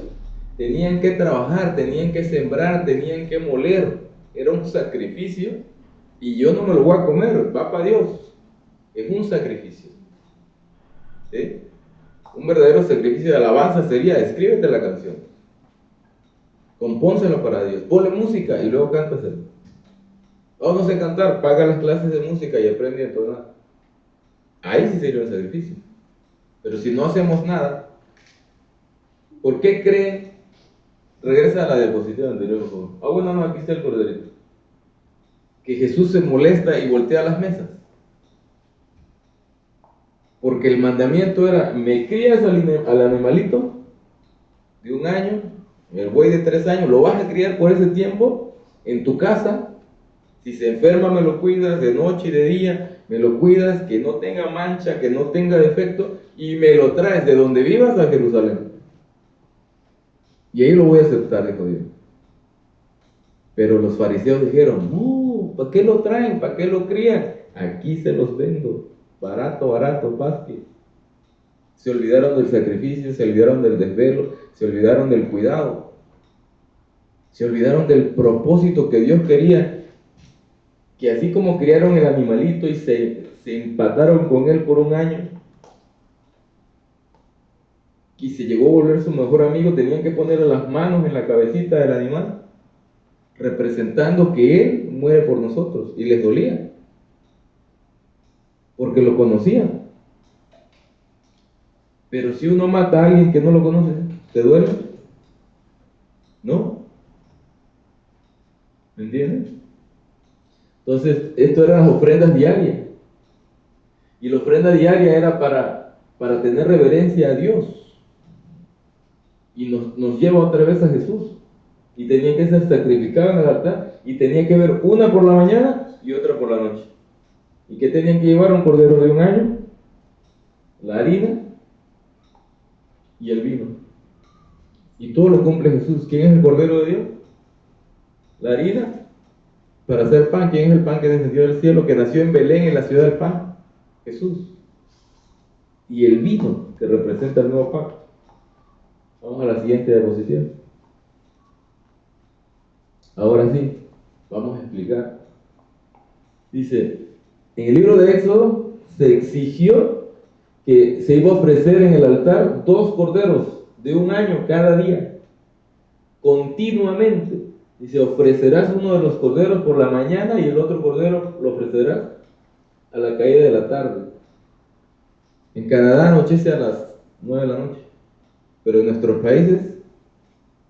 tenían que trabajar, tenían que sembrar, tenían que moler. Era un sacrificio y yo no me lo voy a comer, va para Dios. Es un sacrificio. ¿Sí? Un verdadero sacrificio de alabanza sería, escríbete la canción, compónselo para Dios, ponle música y luego cántaselo. Oh, no sé cantar, paga las clases de música y aprende a entonar. Ahí sí sería un sacrificio. Pero si no hacemos nada, ¿por qué creen? Regresa a la diapositiva anterior, por favor. Ah, bueno, no, aquí está el corderito. Que Jesús se molesta y voltea las mesas. Porque el mandamiento era, me crías al animalito de 1 año, el buey de 3 años, lo vas a criar por ese tiempo en tu casa. Si se enferma me lo cuidas de noche y de día, me lo cuidas, que no tenga mancha, que no tenga defecto, y me lo traes de donde vivas a Jerusalén. Y ahí lo voy a aceptar, dijo Dios. Pero los fariseos dijeron, no, ¿para qué lo traen? ¿Para qué lo crían? Aquí se los vendo, barato, pasque. Se olvidaron del sacrificio, se olvidaron del desvelo, se olvidaron del cuidado, se olvidaron del propósito que Dios quería, que así como criaron el animalito y se empataron con él por 1 año, y se llegó a volver su mejor amigo, tenían que ponerle las manos en la cabecita del animal, representando que Él muere por nosotros, y les dolía, porque lo conocían. Pero si uno mata a alguien que no lo conoce, ¿te duele? ¿No? ¿Me entiendes? Entonces, esto eran las ofrendas diarias, y la ofrenda diaria era para tener reverencia a Dios, y nos lleva otra vez a Jesús. Y tenía que ser sacrificado en el altar, y tenía que ver una por la mañana y otra por la noche. ¿Y qué tenían que llevar? Un cordero de 1 año, la harina y el vino. Y todo lo cumple Jesús. ¿Quién es el cordero de Dios? La harina para hacer pan. ¿Quién es el pan que descendió del cielo, que nació en Belén, en la ciudad del pan? Jesús. y el vino, que representa el nuevo pacto. Vamos a la siguiente diapositiva. Ahora sí, vamos a explicar. Dice, en el libro de Éxodo se exigió que se iba a ofrecer en el altar 2 corderos de 1 año cada día, continuamente. Dice, ofrecerás uno de los corderos por la mañana y el otro cordero lo ofrecerás a la caída de la tarde. En Canadá anochece a las 9 de la noche, pero en nuestros países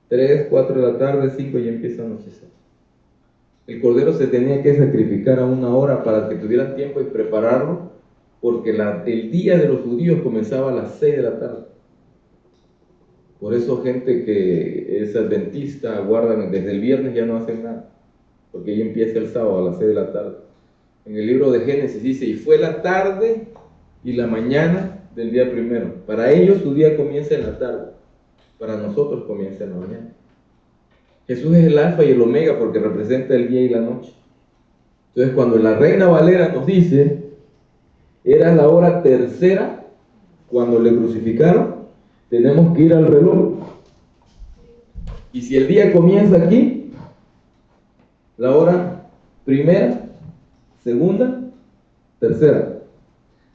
3, 4 de la tarde, 5 ya empieza a anochecer. El cordero se tenía que sacrificar a 1 hora para que tuvieran tiempo de prepararlo, porque el día de los judíos comenzaba a las 6 de la tarde. Por eso gente que es adventista, guardan desde el viernes, ya no hacen nada, porque ya empieza el sábado a las 6 de la tarde. En el libro de Génesis dice, y fue la tarde y la mañana del día primero. Para ellos su día comienza en la tarde, para nosotros comienza en la mañana. Jesús es el alfa y el omega porque representa el día y la noche. Entonces cuando la Reina Valera nos dice, era la hora tercera, cuando le crucificaron, tenemos que ir al reloj. Y si el día comienza aquí, la hora primera, segunda, tercera.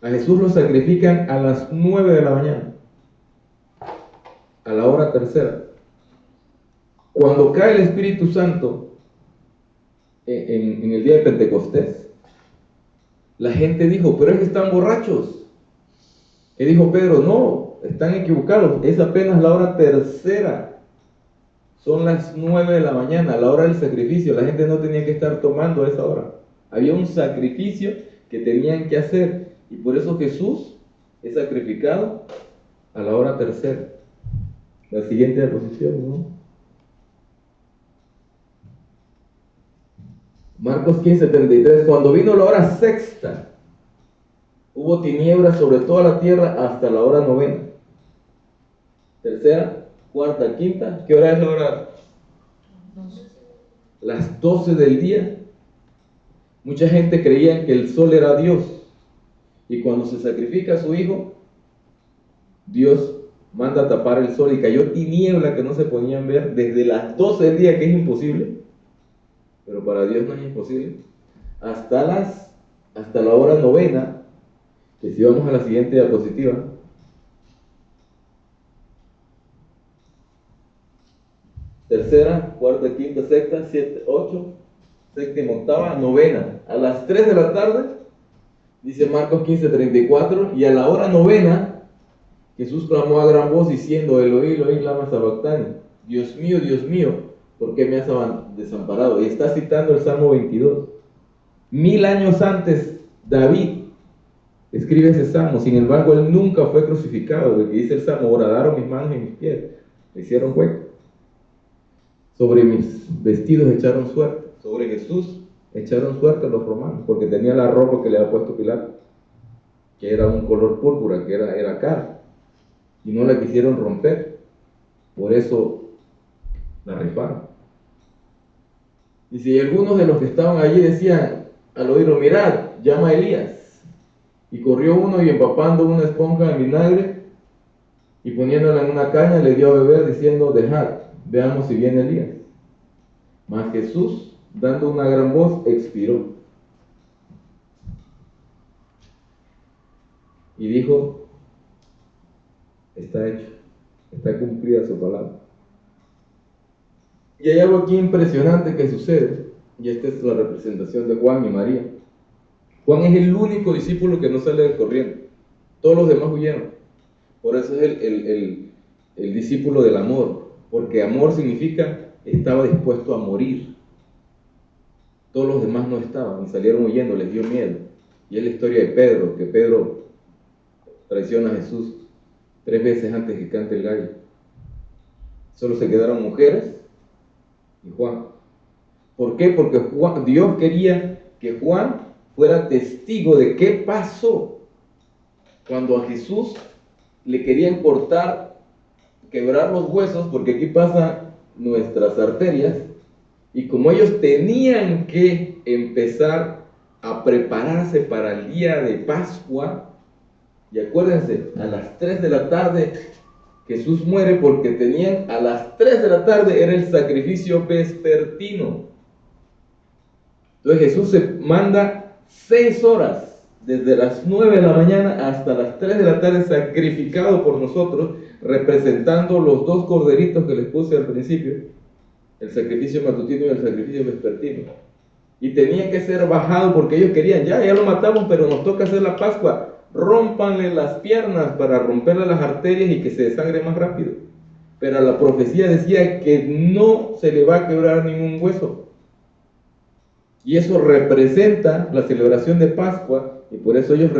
A Jesús lo sacrifican a las 9 de la mañana, a la hora tercera. Cuando cae el Espíritu Santo en el día de Pentecostés, la gente dijo, pero es que están borrachos. Y dijo Pedro, no, están equivocados, es apenas la hora tercera. Son las 9 de la mañana, la hora del sacrificio. La gente no tenía que estar tomando a esa hora. Había un sacrificio que tenían que hacer. Y por eso Jesús es sacrificado a la hora tercera. La siguiente diapositiva, ¿no? Marcos 15:33. Cuando vino la hora sexta, hubo tinieblas sobre toda la tierra hasta la hora novena. Tercera, cuarta, quinta. ¿Qué hora es la hora? Las 12 del día. Mucha gente creía que el sol era Dios. Y cuando se sacrifica a su hijo, Dios manda a tapar el sol y cayó tiniebla que no se podían ver desde las 12 del día, que es imposible. Pero para Dios no es imposible. Hasta la hora novena, que si vamos a la siguiente diapositiva. Tercera, cuarta, quinta, sexta, 7, 8, séptima, octava, novena. A las 3 de la tarde, dice Marcos 15:34, y a la hora novena, Jesús clamó a gran voz diciendo, Eloí, Eloí, lama sabactani. Dios mío, ¿por qué me has desamparado? Y está citando el Salmo 22. 1000 años antes, David escribe ese salmo. Sin embargo, él nunca fue crucificado. Porque dice el salmo, horadaron mis manos y mis pies, me hicieron hueco. Sobre mis vestidos echaron suerte. Sobre Jesús echaron suerte los romanos, porque tenía la ropa que le había puesto Pilato, que era un color púrpura, que era cara, y no la quisieron romper. Por eso la rifaron. Y si algunos de los que estaban allí decían al oírlo, mirad, llama a Elías. Y corrió uno y empapando una esponja en vinagre y poniéndola en una caña le dio a beber diciendo, dejad, veamos si viene Elías. Mas Jesús, dando una gran voz, expiró. Y dijo, está hecho, está cumplida su palabra. Y hay algo aquí impresionante que sucede, y esta es la representación de Juan y María. Juan es el único discípulo que no sale del corriente. Todos los demás huyeron. Por eso es el discípulo del amor, porque amor significa estaba dispuesto a morir. Todos los demás no estaban y salieron huyendo, les dio miedo. Y es la historia de Pedro, que Pedro traiciona a Jesús 3 veces antes que cante el gallo. Solo se quedaron mujeres y Juan. ¿Por qué? Porque Dios quería que Juan fuera testigo de qué pasó cuando a Jesús le querían quebrar los huesos, porque aquí pasan nuestras arterias, y como ellos tenían que empezar a prepararse para el día de Pascua, Y acuérdense, a las 3 de la tarde Jesús muere porque tenían a las 3 de la tarde era el sacrificio vespertino. Entonces Jesús se manda 6 horas, desde las 9 de la mañana hasta las 3 de la tarde, sacrificado por nosotros, representando los 2 corderitos que les puse al principio, el sacrificio matutino y el sacrificio vespertino. Y tenían que ser bajados porque ellos querían, ya lo matamos, pero nos toca hacer la Pascua. Rómpanle las piernas para romperle las arterias y que se desangre más rápido. Pero la profecía decía que no se le va a quebrar ningún hueso. Y eso representa la celebración de Pascua, y por eso ellos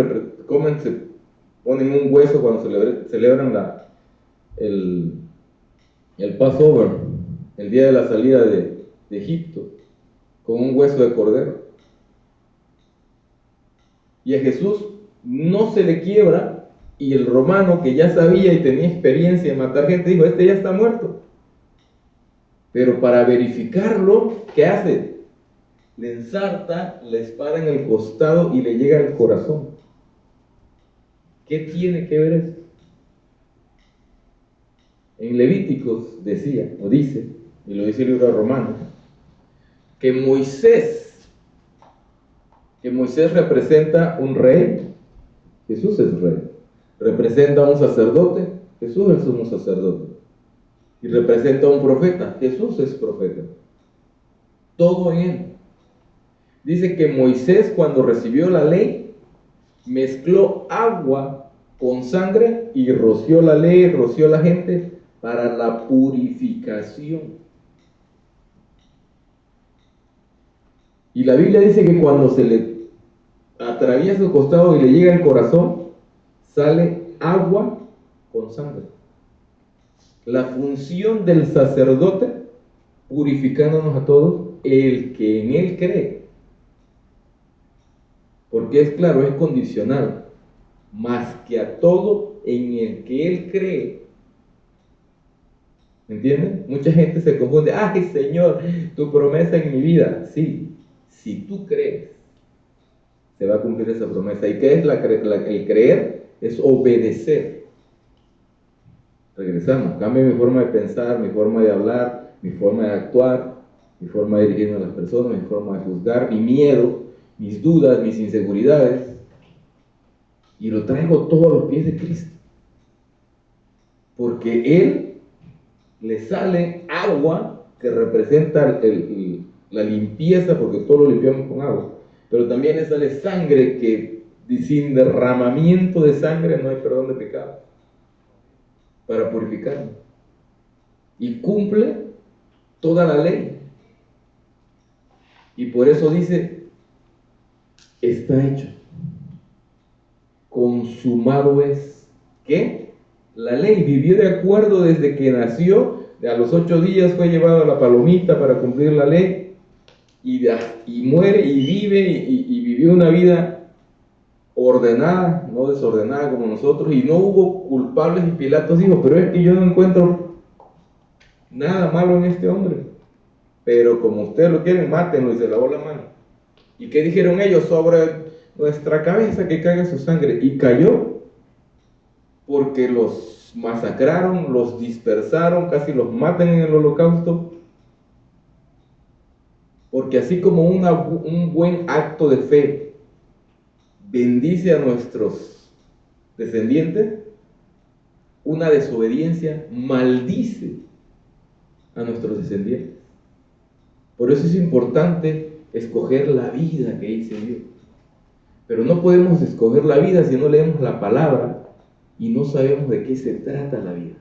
ponen un hueso cuando celebran el Passover, el día de la salida de Egipto, con un hueso de cordero. Y a Jesús no se le quiebra, y el romano, que ya sabía y tenía experiencia en matar gente, dijo, este ya está muerto. Pero para verificarlo, ¿qué hace? Le ensarta la espada en el costado y le llega al corazón. ¿Qué tiene que ver eso? En Levíticos decía, o dice, y lo dice el libro de Romanos, que Moisés representa un rey, Jesús es rey. Representa a un sacerdote, Jesús es un sacerdote. Y representa a un profeta, Jesús es profeta. Todo en él. Dice que Moisés, cuando recibió la ley, mezcló agua con sangre y roció la ley, roció la gente para la purificación. Y la Biblia dice que cuando se le atraviesa el costado y le llega al corazón, sale agua con sangre. La función del sacerdote, purificándonos a todos, el que en él cree. Porque es claro, es condicional, más que a todo en el que él cree. ¿Me entienden? Mucha gente se confunde, ¡ay, Señor, tu promesa en mi vida! Sí, si tú crees, se va a cumplir esa promesa. ¿Y qué es el creer? Es obedecer. Regresamos, cambia mi forma de pensar, mi forma de hablar, mi forma de actuar, mi forma de dirigirme a las personas, mi forma de juzgar, mi miedo, mis dudas, mis inseguridades, y lo traigo todo a los pies de Cristo, porque Él le sale agua que representa la limpieza, porque todo lo limpiamos con agua, pero también le sale sangre que sin derramamiento de sangre no hay perdón de pecado, para purificarnos, y cumple toda la ley. Y por eso dice, está hecho, consumado es. ¿Qué? La ley. Vivió de acuerdo desde que nació, a los 8 días fue llevado a la palomita para cumplir la ley, y muere y vive y vivió una vida ordenada, no desordenada como nosotros, y no hubo culpables, y Pilatos dijo, pero es que yo no encuentro nada malo en este hombre, pero como ustedes lo quieren, mátenlo, y se lavó la mano. ¿Y qué dijeron ellos? Sobre nuestra cabeza que caiga su sangre. Y cayó porque los masacraron, los dispersaron, casi los matan en el holocausto. Porque así como un buen acto de fe bendice a nuestros descendientes, una desobediencia maldice a nuestros descendientes. Por eso es importante escoger la vida que dice Dios. Pero no podemos escoger la vida si no leemos la palabra y no sabemos de qué se trata la vida.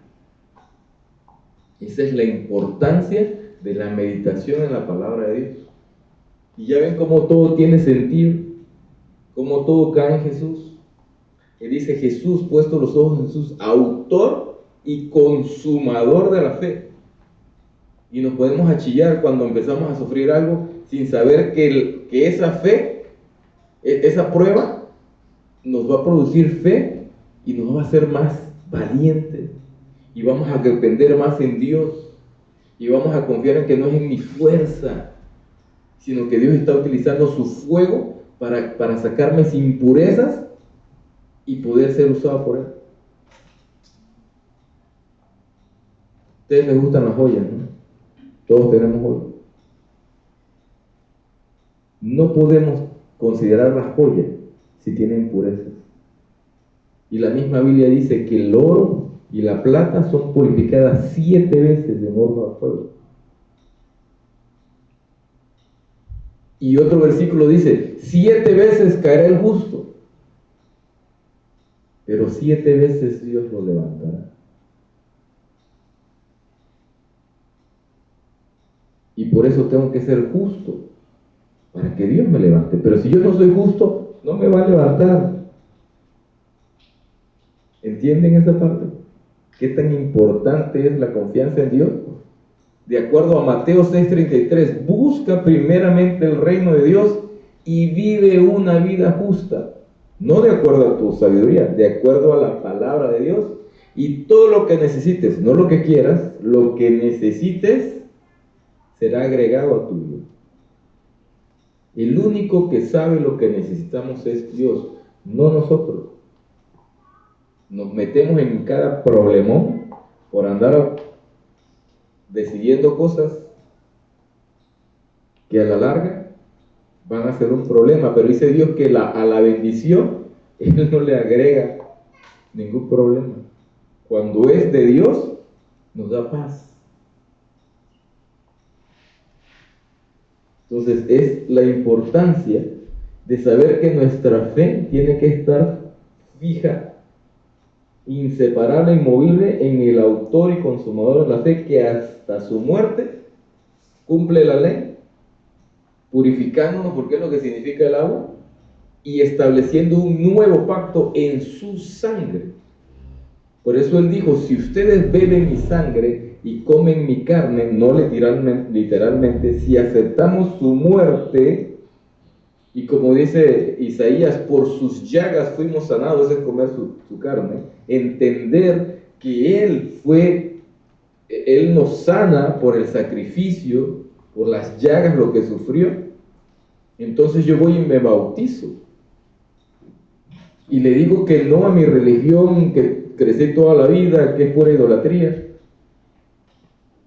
Esa es la importancia de la meditación en la palabra de Dios. Y ya ven cómo todo tiene sentido, cómo todo cae en Jesús. Que dice Jesús, puesto los ojos en Jesús, autor y consumador de la fe. Y nos podemos achillar cuando empezamos a sufrir algo sin saber que esa fe, esa prueba, nos va a producir fe y nos va a hacer más valientes. Y vamos a depender más en Dios. Y vamos a confiar en que no es en mi fuerza, sino que Dios está utilizando su fuego para sacar mis impurezas y poder ser usado por Él. A ustedes les gustan las joyas, ¿no? Todos tenemos joyas. No podemos considerar las joyas si tienen impurezas. Y la misma Biblia dice que el oro y la plata son purificadas 7 veces en horno de fuego. Y otro versículo dice, 7 veces caerá el justo, pero 7 veces Dios lo levantará. Y por eso tengo que ser justo, para que Dios me levante. Pero si yo no soy justo, no me va a levantar. ¿Entienden esa parte? ¿Qué tan importante es la confianza en Dios? De acuerdo a Mateo 6:33, busca primeramente el reino de Dios y vive una vida justa. No de acuerdo a tu sabiduría, de acuerdo a la palabra de Dios. Y todo lo que necesites, no lo que quieras, lo que necesites será agregado a tu vida. El único que sabe lo que necesitamos es Dios, no nosotros. Nos metemos en cada problemón por andar decidiendo cosas que a la larga van a ser un problema, pero dice Dios que a la bendición Él no le agrega ningún problema. Cuando es de Dios, nos da paz. Entonces es la importancia de saber que nuestra fe tiene que estar fija, inseparable, inmovible en el autor y consumador de la fe, que hasta su muerte cumple la ley, purificándonos, porque es lo que significa el agua, y estableciendo un nuevo pacto en su sangre. Por eso Él dijo, si ustedes beben mi sangre y comen mi carne, no literalmente, si aceptamos su muerte, y como dice Isaías, por sus llagas fuimos sanados, es comer su carne, entender que Él nos sana por el sacrificio, por las llagas, lo que sufrió. Entonces yo voy y me bautizo. Y le digo que no a mi religión, que crecí toda la vida, que es pura idolatría.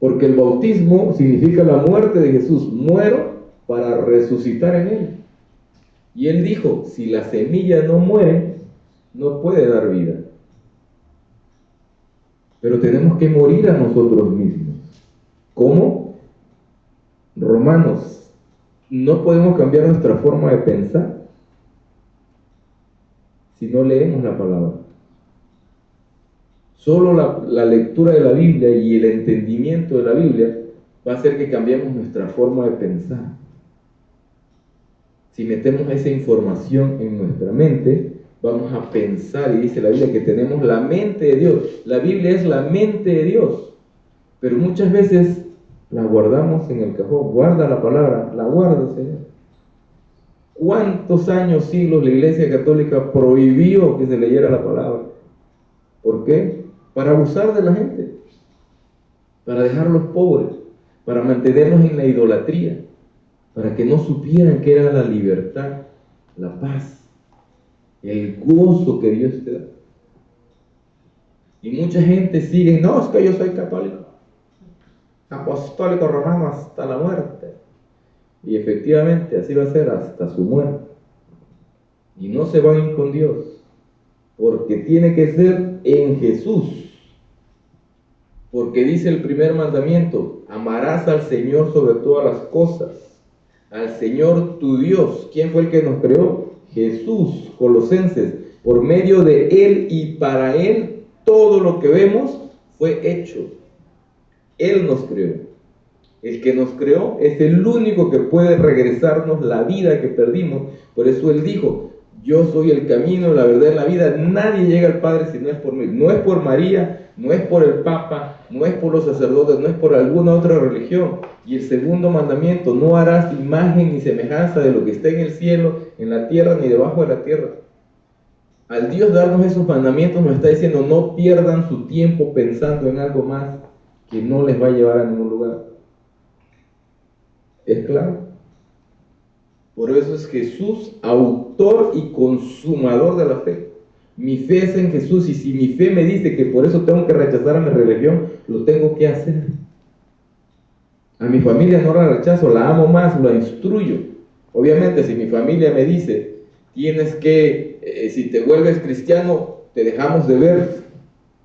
Porque el bautismo significa la muerte de Jesús. Muero para resucitar en Él. Y Él dijo, si la semilla no muere, no puede dar vida. Pero tenemos que morir a nosotros mismos. ¿Cómo? Romanos, no podemos cambiar nuestra forma de pensar si no leemos la palabra. Solo la lectura de la Biblia y el entendimiento de la Biblia va a hacer que cambiemos nuestra forma de pensar. Si metemos esa información en nuestra mente, vamos a pensar, y dice la Biblia que tenemos la mente de Dios. La Biblia es la mente de Dios, pero muchas veces la guardamos en el cajón. Guarda la palabra, la guarda, Señor. ¿Cuántos años, siglos la Iglesia Católica prohibió que se leyera la palabra? ¿Por qué? Para abusar de la gente, para dejarlos pobres, para mantenerlos en la idolatría, para que no supieran qué era la libertad, la paz, el gozo que Dios te da. Y mucha gente sigue, no, es que yo soy católico, apostólico romano hasta la muerte. Y efectivamente así va a ser hasta su muerte. Y no se van a ir con Dios, porque tiene que ser en Jesús. Porque dice el primer mandamiento, amarás al Señor sobre todas las cosas, al Señor tu Dios. ¿Quién fue el que nos creó? Jesús. Colosenses, por medio de Él y para Él todo lo que vemos fue hecho. Él nos creó. El que nos creó es el único que puede regresarnos la vida que perdimos. Por eso Él dijo, yo soy el camino, la verdad y la vida. Nadie llega al Padre si no es por mí. No es por María, no es por el Papa, no es por los sacerdotes, no es por alguna otra religión. Y el segundo mandamiento, no harás imagen ni semejanza de lo que está en el cielo, en la tierra, ni debajo de la tierra. Al Dios darnos esos mandamientos nos está diciendo, no pierdan su tiempo pensando en algo más que no les va a llevar a ningún lugar. ¿Es claro? Por eso es Jesús, autor y consumador de la fe. Mi fe es en Jesús, y si mi fe me dice que por eso tengo que rechazar a mi religión, lo tengo que hacer. A mi familia no la rechazo, la amo más, la instruyo. Obviamente, si mi familia me dice, tienes que, si te vuelves cristiano, te dejamos de ver.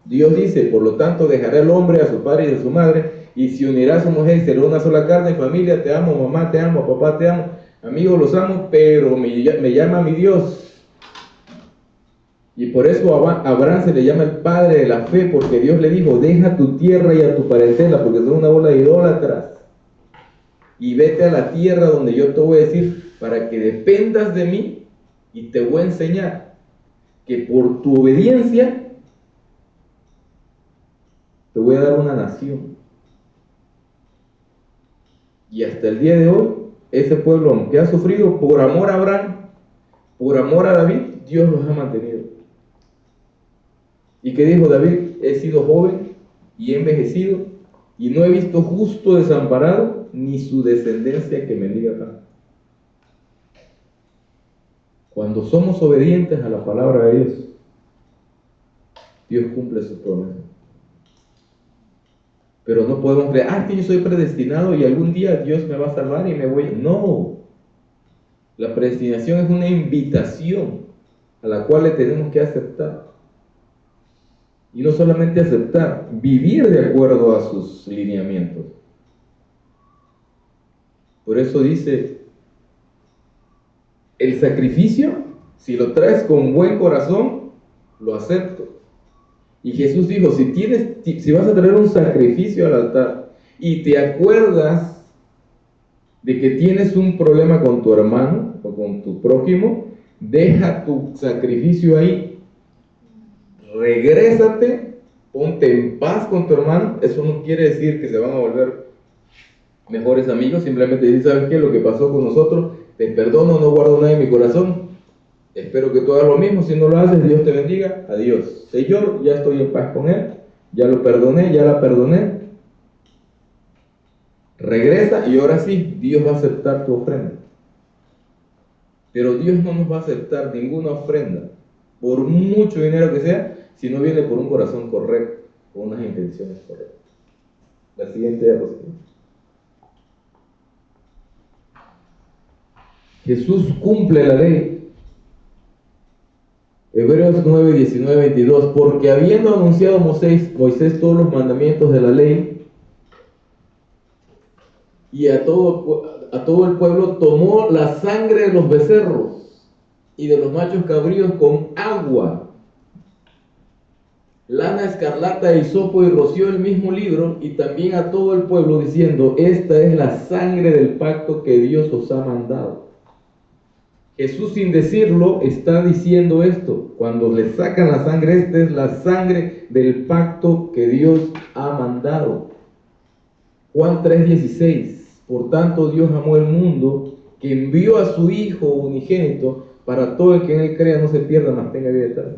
Dios dice, por lo tanto, dejará el hombre a su padre y a su madre, y se unirá a su mujer y será una sola carne. Familia, te amo, mamá, te amo, papá, te amo, amigos, los amo, pero me llama mi Dios. Y por eso a Abraham se le llama el padre de la fe, porque Dios le dijo, deja tu tierra y a tu parentela, porque son una bola de idólatras, y vete a la tierra donde yo te voy a decir, para que dependas de mí, y te voy a enseñar que por tu obediencia te voy a dar una nación. Y hasta el día de hoy, ese pueblo que ha sufrido por amor a Abraham, por amor a David, Dios los ha mantenido. ¿Y qué dijo David? He sido joven y he envejecido, y no he visto justo desamparado, ni su descendencia que mendiga pan. Cuando somos obedientes a la palabra de Dios, Dios cumple sus promesas. Pero no podemos creer, que yo soy predestinado y algún día Dios me va a salvar y me voy. No. La predestinación es una invitación a la cual le tenemos que aceptar. Y no solamente aceptar, vivir de acuerdo a sus lineamientos. Por eso dice, el sacrificio, si lo traes con buen corazón, lo acepto. Y Jesús dijo, si vas a traer un sacrificio al altar y te acuerdas de que tienes un problema con tu hermano o con tu prójimo, deja tu sacrificio ahí, regrésate, ponte en paz con tu hermano. Eso no quiere decir que se van a volver mejores amigos, simplemente dice, ¿sabes qué? Lo que pasó con nosotros, te perdono, no guardo nada en mi corazón. Espero que tú hagas lo mismo. Si no lo haces, Dios te bendiga. Adiós. Señor, ya estoy en paz con él. Ya lo perdoné, ya la perdoné. Regresa y ahora sí, Dios va a aceptar tu ofrenda. Pero Dios no nos va a aceptar ninguna ofrenda, por mucho dinero que sea, si no viene por un corazón correcto, con unas intenciones correctas. La siguiente diapositiva. Jesús cumple la ley. Hebreos 9, 19, 22, porque habiendo anunciado Moisés todos los mandamientos de la ley, y a todo el pueblo, tomó la sangre de los becerros y de los machos cabríos con agua, lana escarlata, hisopo, y roció el mismo libro, y también a todo el pueblo, diciendo, esta es la sangre del pacto que Dios os ha mandado. Jesús, sin decirlo, está diciendo esto. Cuando le sacan la sangre, esta es la sangre del pacto que Dios ha mandado. Juan 3:16. Por tanto, Dios amó el mundo, que envió a su Hijo unigénito, para todo el que en él crea no se pierda, mas tenga vida eterna.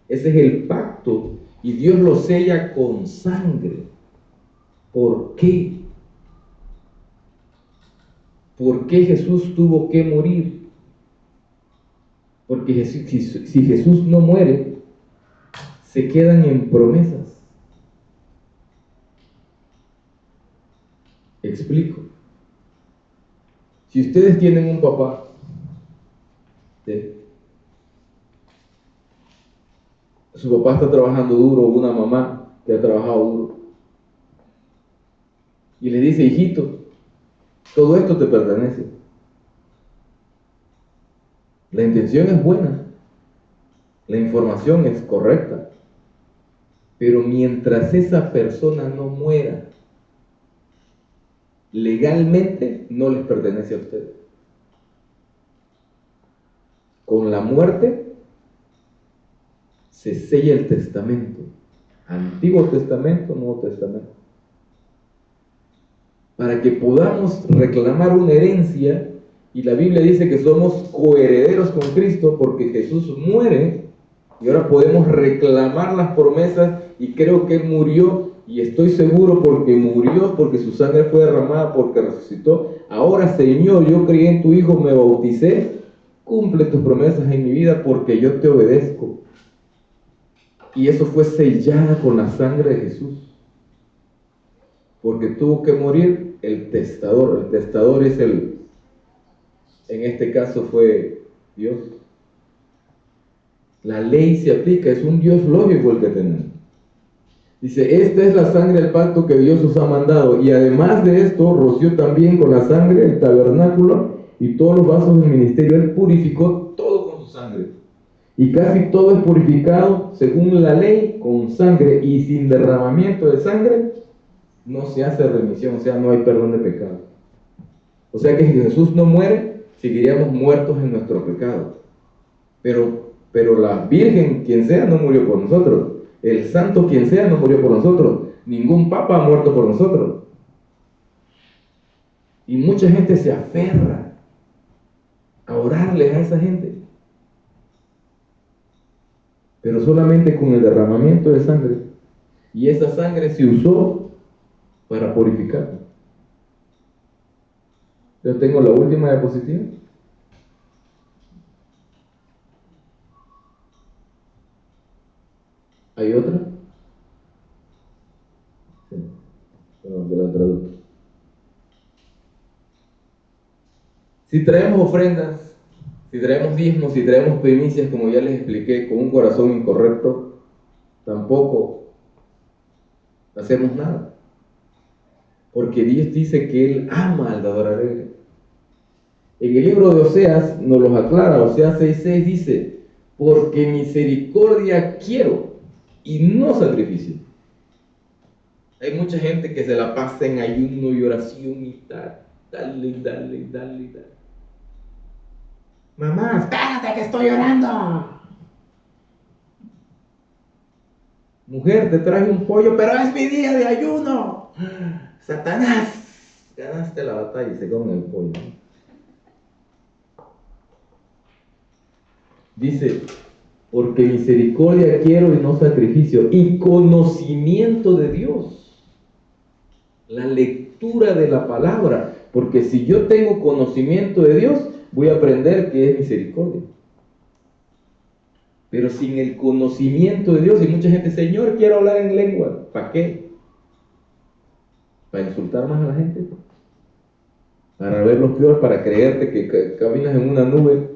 Ese es el pacto, y Dios lo sella con sangre. ¿Por qué? ¿Por qué Jesús tuvo que morir? Porque si Jesús no muere, se quedan en promesas. Explico. Si ustedes tienen un papá, ¿sí? Su papá está trabajando duro, o una mamá que ha trabajado duro, y le dice, hijito, todo esto te pertenece. La intención es buena, la información es correcta, pero mientras esa persona no muera, legalmente no les pertenece a ustedes. Con la muerte se sella el testamento, Antiguo Testamento, Nuevo Testamento, para que podamos reclamar una herencia. Y la Biblia dice que somos coherederos con Cristo, porque Jesús muere y ahora podemos reclamar las promesas. Y creo que Él murió, y estoy seguro porque murió, porque su sangre fue derramada, porque resucitó. Ahora, Señor, yo creí en tu Hijo, me bauticé, cumple tus promesas en mi vida porque yo te obedezco. Y eso fue sellada con la sangre de Jesús. Porque tuvo que morir el testador. El testador es en este caso fue Dios. La ley se aplica, es un Dios lógico el que tenemos. Dice, esta es la sangre del pacto que Dios os ha mandado. Y además de esto, roció también con la sangre el tabernáculo y todos los vasos del ministerio. Él purificó todo con su sangre. Y casi todo es purificado según la ley con sangre, y sin derramamiento de sangre no se hace remisión, o sea, no hay perdón de pecado. O sea que si Jesús no muere, seguiríamos muertos en nuestro pecado. Pero la Virgen, quien sea, no murió por nosotros. El santo, quien sea, no murió por nosotros. Ningún papa ha muerto por nosotros. Y mucha gente se aferra a orarles a esa gente. Pero solamente con el derramamiento de sangre. Y esa sangre se usó para purificar. Yo tengo la última diapositiva. ¿Hay otra? Sí. Bueno, te la traduzco. Si traemos ofrendas, si traemos diezmos, si traemos primicias, como ya les expliqué, con un corazón incorrecto, tampoco hacemos nada. Porque Dios dice que Él ama al dador alegre. En el libro de Oseas nos los aclara. Oseas 6:6 dice, porque misericordia quiero y no sacrificio. Hay mucha gente que se la pasa en ayuno y oración y dale. Mamá, espérate que estoy orando. Mujer, te traje un pollo, pero es mi día de ayuno. Satanás, ganaste la batalla y se come el pollo. Dice, porque misericordia quiero y no sacrificio, y conocimiento de Dios, la lectura de la palabra, porque si yo tengo conocimiento de Dios, voy a aprender que es misericordia. Pero sin el conocimiento de Dios, y mucha gente, Señor, quiero hablar en lengua, ¿para qué? ¿Para insultar más a la gente? ¿Para verlos peor? ¿Para creerte que caminas en una nube?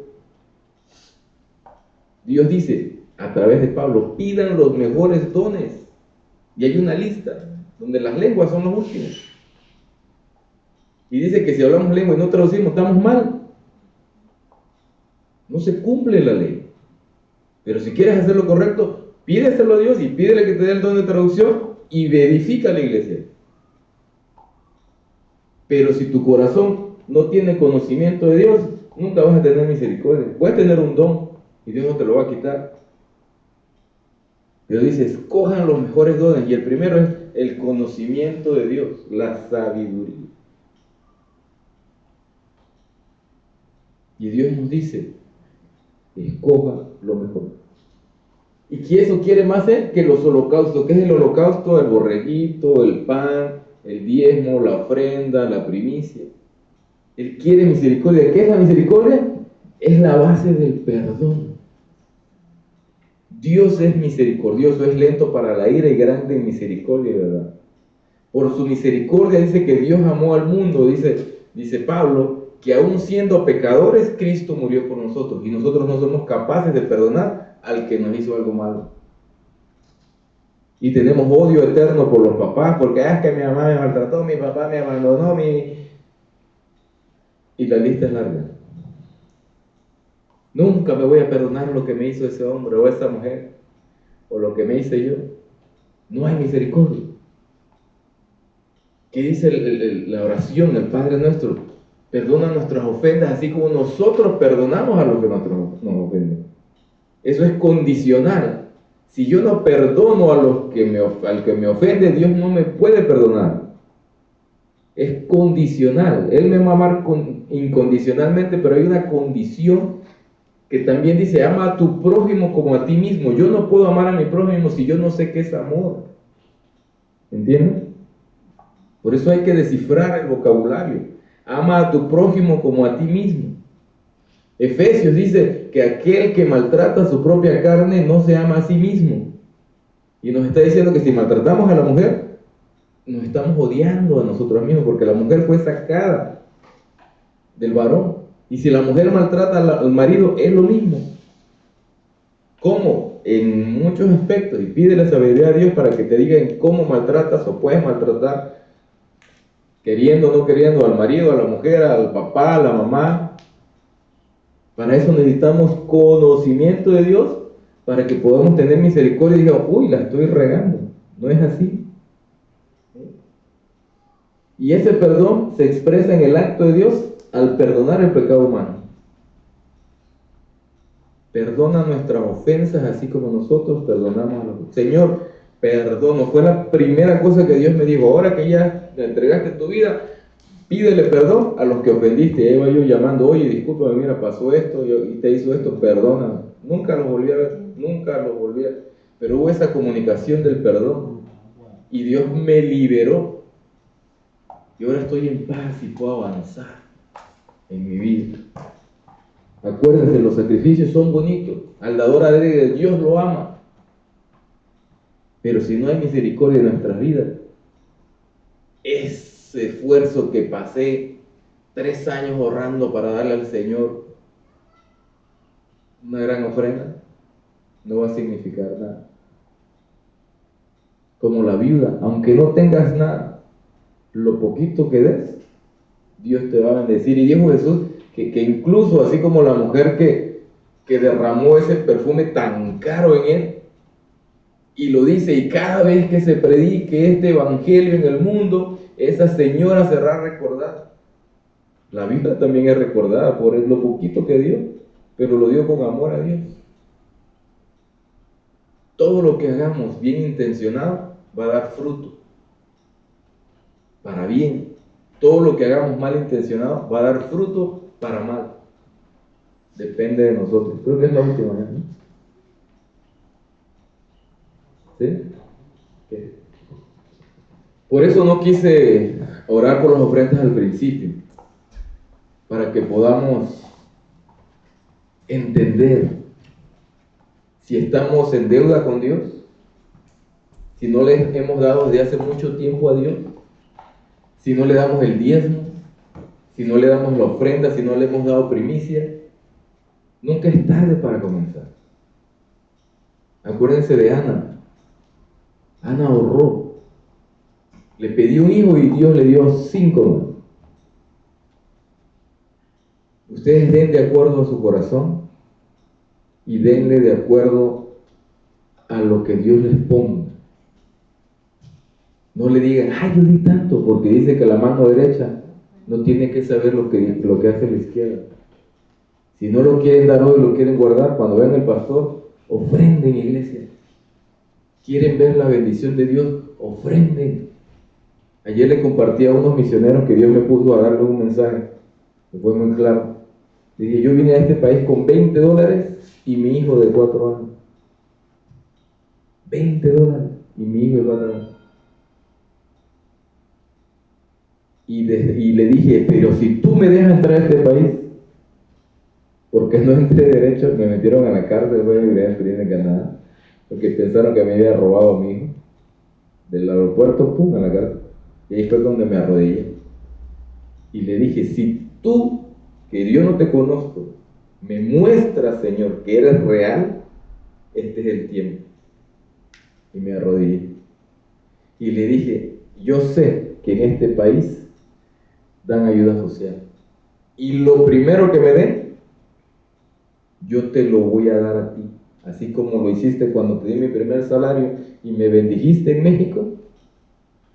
Dios dice, a través de Pablo, pidan los mejores dones. Y hay una lista, donde las lenguas son los últimos. Y dice que si hablamos lengua y no traducimos, estamos mal. No se cumple la ley. Pero si quieres hacer lo correcto, pídeselo a Dios y pídele que te dé el don de traducción y edifica la iglesia. Pero si tu corazón no tiene conocimiento de Dios, nunca vas a tener misericordia. Puedes tener un don y Dios no te lo va a quitar. Pero dice, escojan los mejores dones. Y el primero es el conocimiento de Dios, la sabiduría. Y Dios nos dice, escoja lo mejor. Y que eso quiere más Él que los holocaustos. ¿Qué es el holocausto? El borreguito, el pan, el diezmo, la ofrenda, la primicia. Él quiere misericordia. ¿Qué es la misericordia? Es la base del perdón. Dios es misericordioso, es lento para la ira y grande en misericordia, ¿verdad? Por su misericordia dice que Dios amó al mundo, dice Pablo, que aún siendo pecadores, Cristo murió por nosotros y nosotros no somos capaces de perdonar al que nos hizo algo malo. Y tenemos odio eterno por los papás, porque es que mi mamá me maltrató, mi papá me abandonó, y la lista es larga. Nunca me voy a perdonar lo que me hizo ese hombre o esa mujer, o lo que me hice yo. No hay misericordia. ¿Qué dice la oración, el Padre nuestro? Perdona nuestras ofensas, así como nosotros perdonamos a los que nos ofenden. Eso es condicional. Si yo no perdono al que me ofende, Dios no me puede perdonar. Es condicional. Él me va a amar incondicionalmente, pero hay una condición que también dice, ama a tu prójimo como a ti mismo. Yo no puedo amar a mi prójimo si yo no sé qué es amor. ¿Entienden? Por eso hay que descifrar el vocabulario. Ama a tu prójimo como a ti mismo. Efesios dice que aquel que maltrata su propia carne no se ama a sí mismo. Y nos está diciendo que si maltratamos a la mujer, nos estamos odiando a nosotros mismos, porque la mujer fue sacada del varón. Y si la mujer maltrata al marido, es lo mismo. ¿Cómo? En muchos aspectos. Y pide la sabiduría a Dios para que te diga en cómo maltratas o puedes maltratar, queriendo o no queriendo, al marido, a la mujer, al papá, a la mamá. Para eso necesitamos conocimiento de Dios, para que podamos tener misericordia y diga, uy, la estoy regando. No es así. Y ese perdón se expresa en el acto de Dios al perdonar el pecado humano. Perdona nuestras ofensas así como nosotros perdonamos a los... Señor, perdono. Fue la primera cosa que Dios me dijo. Ahora que ya le entregaste tu vida, pídele perdón a los que ofendiste. Y ahí iba yo llamando, oye, discúlpame, mira, pasó esto y te hizo esto, perdona. Nunca los volví a ver, nunca los volví a ver. Pero hubo esa comunicación del perdón. Y Dios me liberó. Y ahora estoy en paz y puedo avanzar en mi vida. Acuérdense, los sacrificios son bonitos. Al dador alegre, Dios lo ama. Pero si no hay misericordia en nuestras vidas, ese esfuerzo que pasé 3 años ahorrando para darle al Señor una gran ofrenda, no va a significar nada. Como la viuda, aunque no tengas nada, lo poquito que des, Dios te va a bendecir. Y dijo Jesús que incluso así como la mujer que derramó ese perfume tan caro en él, y lo dice, y cada vez que se predique este evangelio en el mundo, esa señora será recordada. La viuda también es recordada por lo poquito que dio, pero lo dio con amor a Dios. Todo lo que hagamos bien intencionado va a dar fruto, para bien. Todo lo que hagamos mal intencionado va a dar fruto para mal. Depende de nosotros. Creo que es la última, ¿no? ¿Sí? ¿Qué? Por eso no quise orar por las ofrendas al principio, para que podamos entender si estamos en deuda con Dios, si no le hemos dado desde hace mucho tiempo a Dios, si no le damos el diezmo, si no le damos la ofrenda, si no le hemos dado primicia. Nunca es tarde para comenzar. Acuérdense de Ana. Ana ahorró. Le pidió un hijo y Dios le dio 5. Ustedes den de acuerdo a su corazón y denle de acuerdo a lo que Dios les ponga. No le digan, ay, yo di tanto, porque dice que la mano derecha no tiene que saber lo que hace la izquierda. Si no lo quieren dar hoy, lo quieren guardar, cuando venga el pastor, ofrenden, iglesia. Quieren ver la bendición de Dios, ofrenden. Ayer le compartí a unos misioneros que Dios me puso a darle un mensaje, que fue muy claro. Dije, yo vine a este país con $20 y mi hijo de 4 años. $20 y mi hijo de 4 años. Y le dije, pero si tú me dejas entrar a este país, porque no entré derecho, me metieron a la cárcel, voy a vivir en Canadá, porque pensaron que me había robado a mi hijo. Del aeropuerto, pum, a la cárcel. Y ahí fue donde me arrodillé. Y le dije, si tú, que yo no te conozco, me muestras, Señor, que eres real, este es el tiempo. Y me arrodillé. Y le dije, yo sé que en este país dan ayuda social. Y lo primero que me den, yo te lo voy a dar a ti. Así como lo hiciste cuando te di mi primer salario y me bendijiste en México,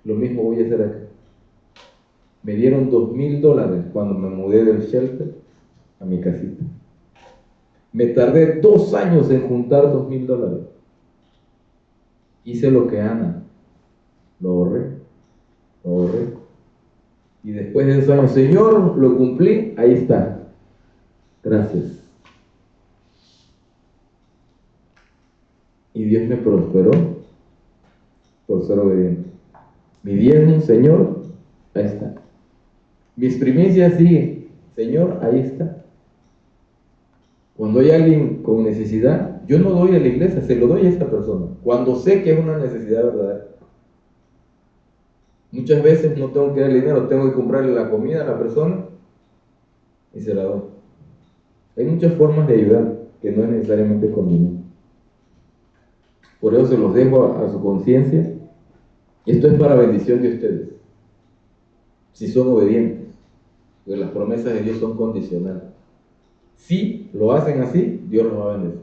lo mismo voy a hacer acá. Me dieron $2,000 cuando me mudé del shelter a mi casita. Me tardé 2 años en juntar $2,000. Hice lo que Ana. Lo ahorré. Y después de 2 años, Señor, lo cumplí, ahí está. Gracias. Y Dios me prosperó por ser obediente. Mi diezmo, Señor, ahí está. Mis primicias siguen. Señor, ahí está. Cuando hay alguien con necesidad, yo no doy a la iglesia, se lo doy a esta persona. Cuando sé que es una necesidad verdadera. Muchas veces no tengo que darle dinero, tengo que comprarle la comida a la persona y se la doy. Hay muchas formas de ayudar que no es necesariamente con dinero. Por eso se los dejo a su conciencia. Esto es para bendición de ustedes, si son obedientes, porque las promesas de Dios son condicionales. Si lo hacen así, Dios los va a bendecir.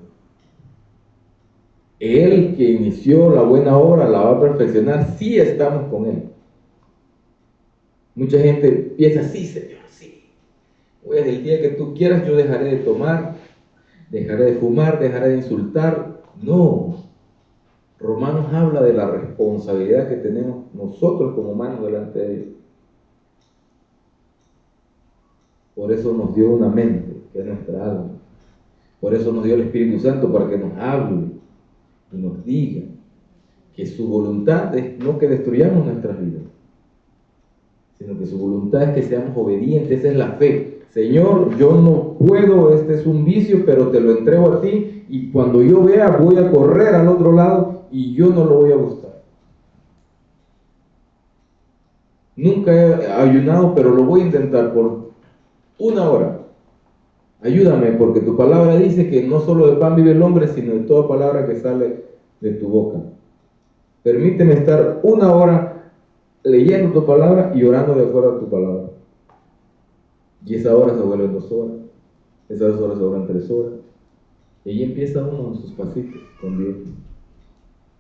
Él que inició la buena obra la va a perfeccionar si estamos con Él. Mucha gente piensa, sí, Señor, sí. Desde el día que tú quieras, yo dejaré de tomar, dejaré de fumar, dejaré de insultar. No. Romanos habla de la responsabilidad que tenemos nosotros como humanos delante de Dios. Por eso nos dio una mente, que es nuestra alma. Por eso nos dio el Espíritu Santo, para que nos hable y nos diga que su voluntad es no que destruyamos nuestras vidas, sino que su voluntad es que seamos obedientes. Esa es la fe. Señor, yo no puedo, este es un vicio, pero te lo entrego a ti, y cuando yo vea voy a correr al otro lado y yo no lo voy a buscar. Nunca he ayunado, pero lo voy a intentar por 1 hora. Ayúdame, porque tu palabra dice que no solo de pan vive el hombre, sino de toda palabra que sale de tu boca. Permíteme estar 1 hora leyendo tu palabra y orando de acuerdo a tu palabra. Y esa hora se vuelve 2 horas, esas 2 horas se vuelven 3 horas. Y ahí empieza uno en sus pasitos con Dios.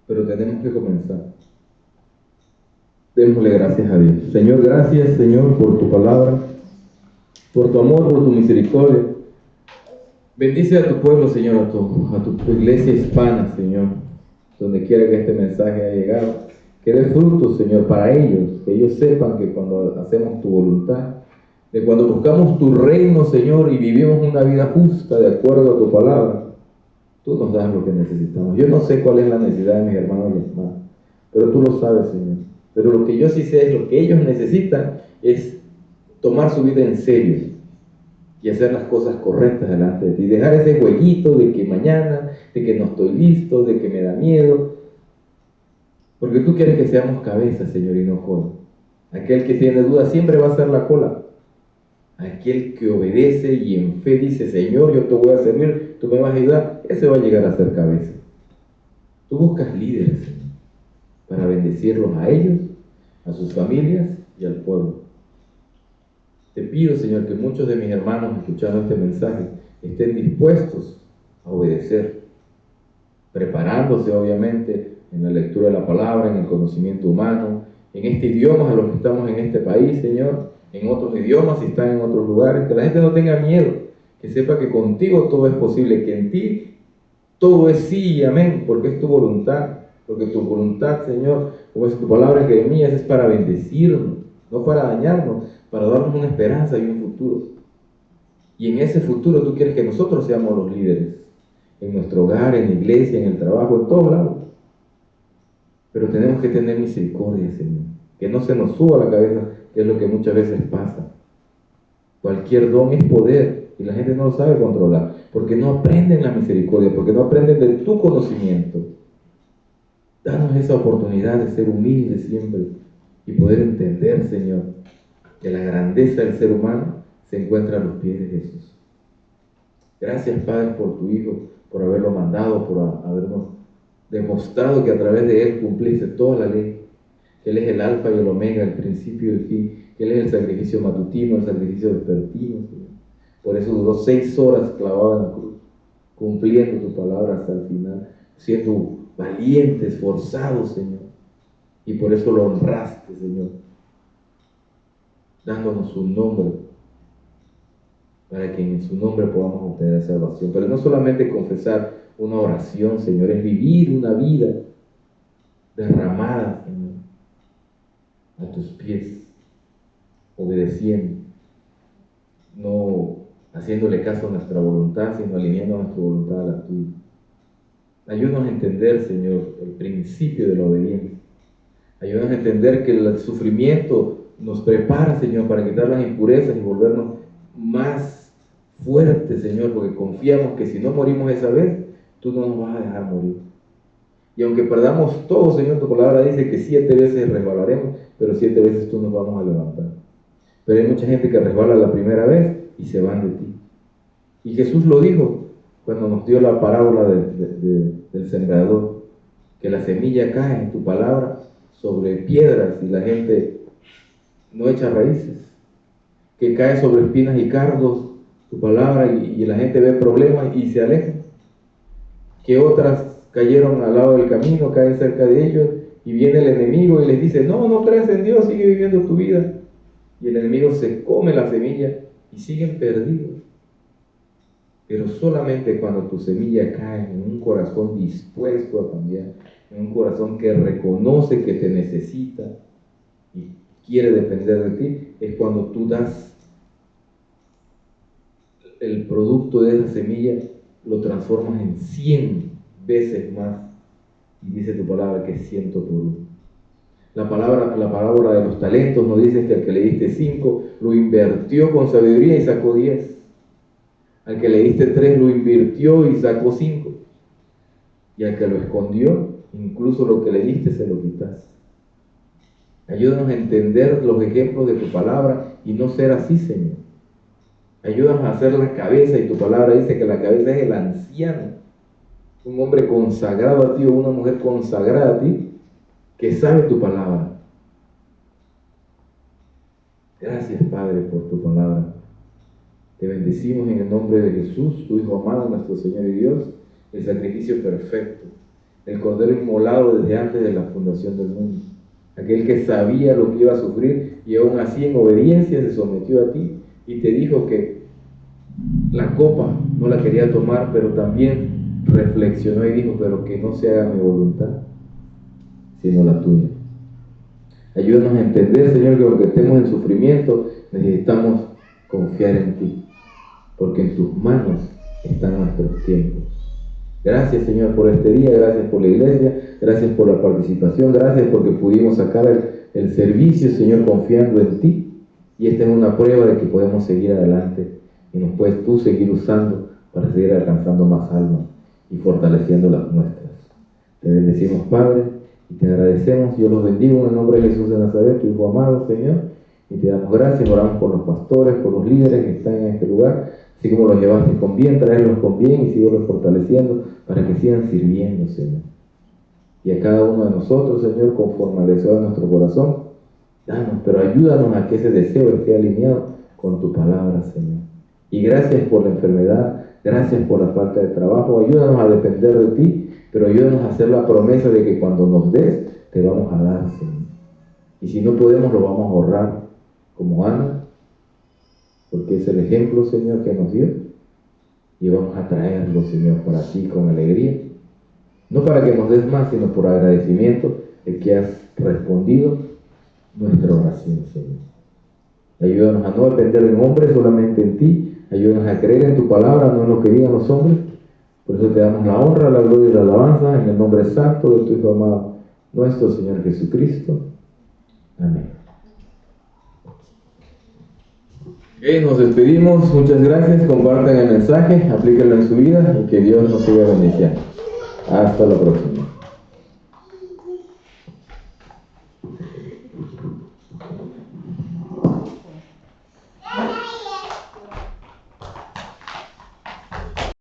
Pero tenemos que comenzar. Démosle gracias a Dios. Señor, gracias, Señor, por tu palabra, por tu amor, por tu misericordia. Bendice a tu pueblo, Señor, a tu iglesia hispana, Señor, donde quiera que este mensaje haya llegado. Que dé frutos, Señor, para ellos, que ellos sepan que cuando hacemos tu voluntad, de cuando buscamos tu reino, Señor, y vivimos una vida justa de acuerdo a tu palabra, tú nos das lo que necesitamos. Yo no sé cuál es la necesidad de mis hermanos y hermanas, pero tú lo sabes, Señor. Pero lo que yo sí sé es lo que ellos necesitan es tomar su vida en serio y hacer las cosas correctas delante de ti. Dejar ese jueguito de que mañana, de que no estoy listo, de que me da miedo. Porque tú quieres que seamos cabeza, Señor, y no cola. Aquel que tiene dudas siempre va a ser la cola. Aquel que obedece y en fe dice, Señor, yo te voy a servir, tú me vas a ayudar, ese va a llegar a ser cabeza. Tú buscas líderes, Señor, para bendecirlos a ellos, a sus familias y al pueblo. Te pido, Señor, que muchos de mis hermanos escuchando este mensaje estén dispuestos a obedecer, preparándose obviamente en la lectura de la palabra, en el conocimiento humano, en este idioma a los que estamos en este país, Señor, en otros idiomas si están en otros lugares, que la gente no tenga miedo, que sepa que contigo todo es posible, que en ti todo es sí y amén, porque es tu voluntad, porque tu voluntad, Señor, como es tu palabra en Jeremías, es para bendecirnos, no para dañarnos, para darnos una esperanza y un futuro. Y en ese futuro tú quieres que nosotros seamos los líderes, en nuestro hogar, en la iglesia, en el trabajo, en todos lados. Pero tenemos que tener misericordia, Señor, que no se nos suba a la cabeza, que es lo que muchas veces pasa. Cualquier don es poder y la gente no lo sabe controlar, porque no aprenden la misericordia, porque no aprenden de tu conocimiento. Danos esa oportunidad de ser humildes siempre y poder entender, Señor, que la grandeza del ser humano se encuentra a los pies de Jesús. Gracias, Padre, por tu Hijo, por haberlo mandado, por habernos demostrado que a través de Él cumpliste toda la ley, que Él es el alfa y el omega, el principio y el fin, que Él es el sacrificio matutino, el sacrificio vespertino, Señor. Por eso duró 6 horas clavado en la cruz, cumpliendo tu palabra hasta el final, siendo valiente, esforzado, Señor. Y por eso lo honraste, Señor, dándonos su nombre, para que en su nombre podamos obtener salvación. Pero no solamente confesar una oración, Señor, es vivir una vida derramada, Señor, a tus pies, obedeciendo, no haciéndole caso a nuestra voluntad, sino alineando nuestra voluntad a la tuya. Ayúdanos a entender, Señor, el principio de la obediencia. Ayúdanos a entender que el sufrimiento nos prepara, Señor, para quitar las impurezas y volvernos más fuerte, Señor, porque confiamos que si no morimos esa vez, tú no nos vas a dejar morir. Y aunque perdamos todo, Señor, tu palabra dice que 7 veces resbalaremos, pero 7 veces tú nos vamos a levantar. Pero hay mucha gente que resbala la primera vez y se van de ti. Y Jesús lo dijo cuando nos dio la parábola del sembrador, que la semilla cae en tu palabra sobre piedras y la gente no echa raíces, que cae sobre espinas y cardos tu palabra y la gente ve problemas y se aleja, que otras cayeron al lado del camino, caen cerca de ellos y viene el enemigo y les dice, no creas en Dios, sigue viviendo tu vida, y el enemigo se come la semilla y siguen perdidos. Pero solamente cuando tu semilla cae en un corazón dispuesto a cambiar, en un corazón que reconoce que te necesita y quiere depender de ti, es cuando tú das el producto de esa semilla, lo transformas en 100 veces más. Y dice tu palabra que es 100 por 1. La parábola de los talentos nos dice que al que le diste 5, lo invirtió con sabiduría y sacó 10. Al que le diste 3, lo invirtió y sacó 5. Y al que lo escondió, incluso lo que le diste se lo quitaste. Ayúdanos a entender los ejemplos de tu palabra y no ser así, Señor. Ayúdanos a hacer la cabeza, y tu palabra dice que la cabeza es el anciano, un hombre consagrado a ti o una mujer consagrada a ti, que sabe tu palabra. Gracias, Padre, por tu palabra. Te bendecimos en el nombre de Jesús, tu Hijo amado, nuestro Señor y Dios, el sacrificio perfecto, el Cordero inmolado desde antes de la fundación del mundo, aquel que sabía lo que iba a sufrir y aún así en obediencia se sometió a ti y te dijo que la copa no la quería tomar, pero también reflexionó y dijo, pero que no se haga mi voluntad, sino la tuya. Ayúdanos a entender, Señor, que aunque estemos en sufrimiento, necesitamos confiar en ti, porque en tus manos están nuestros tiempos. Gracias, Señor, por este día, gracias por la iglesia, gracias por la participación, gracias porque pudimos sacar el servicio, Señor, confiando en ti. Y esta es una prueba de que podemos seguir adelante y nos puedes tú seguir usando para seguir alcanzando más almas y fortaleciendo las nuestras. Te bendecimos, Padre, y te agradecemos. Yo los bendigo en el nombre de Jesús de Nazaret, tu Hijo amado, Señor, y te damos gracias. Oramos por los pastores, por los líderes que están en este lugar, así como los llevaste con bien, traerlos con bien y síguelos fortaleciendo para que sigan sirviendo, Señor. Y a cada uno de nosotros, Señor, conforme al deseo de nuestro corazón, danos, pero ayúdanos a que ese deseo esté alineado con tu palabra, Señor. Y gracias por la enfermedad, gracias por la falta de trabajo, ayúdanos a depender de ti, pero ayúdanos a hacer la promesa de que cuando nos des, te vamos a dar, Señor. Y si no podemos, lo vamos a ahorrar, como Ana, porque es el ejemplo, Señor, que nos dio. Y vamos a traerlo, Señor, para ti con alegría. No para que nos des más, sino por agradecimiento de que has respondido nuestra oración, Señor. Ayúdanos a no depender de un hombre, solamente en ti. Ayúdanos a creer en tu palabra, no en lo que digan los hombres. Por eso te damos la honra, la gloria y la alabanza en el nombre santo de tu Hijo amado, nuestro Señor Jesucristo. Amén. Nos despedimos. Muchas gracias. Compartan el mensaje, aplíquenlo en su vida y que Dios nos siga bendiciendo. Hasta la próxima.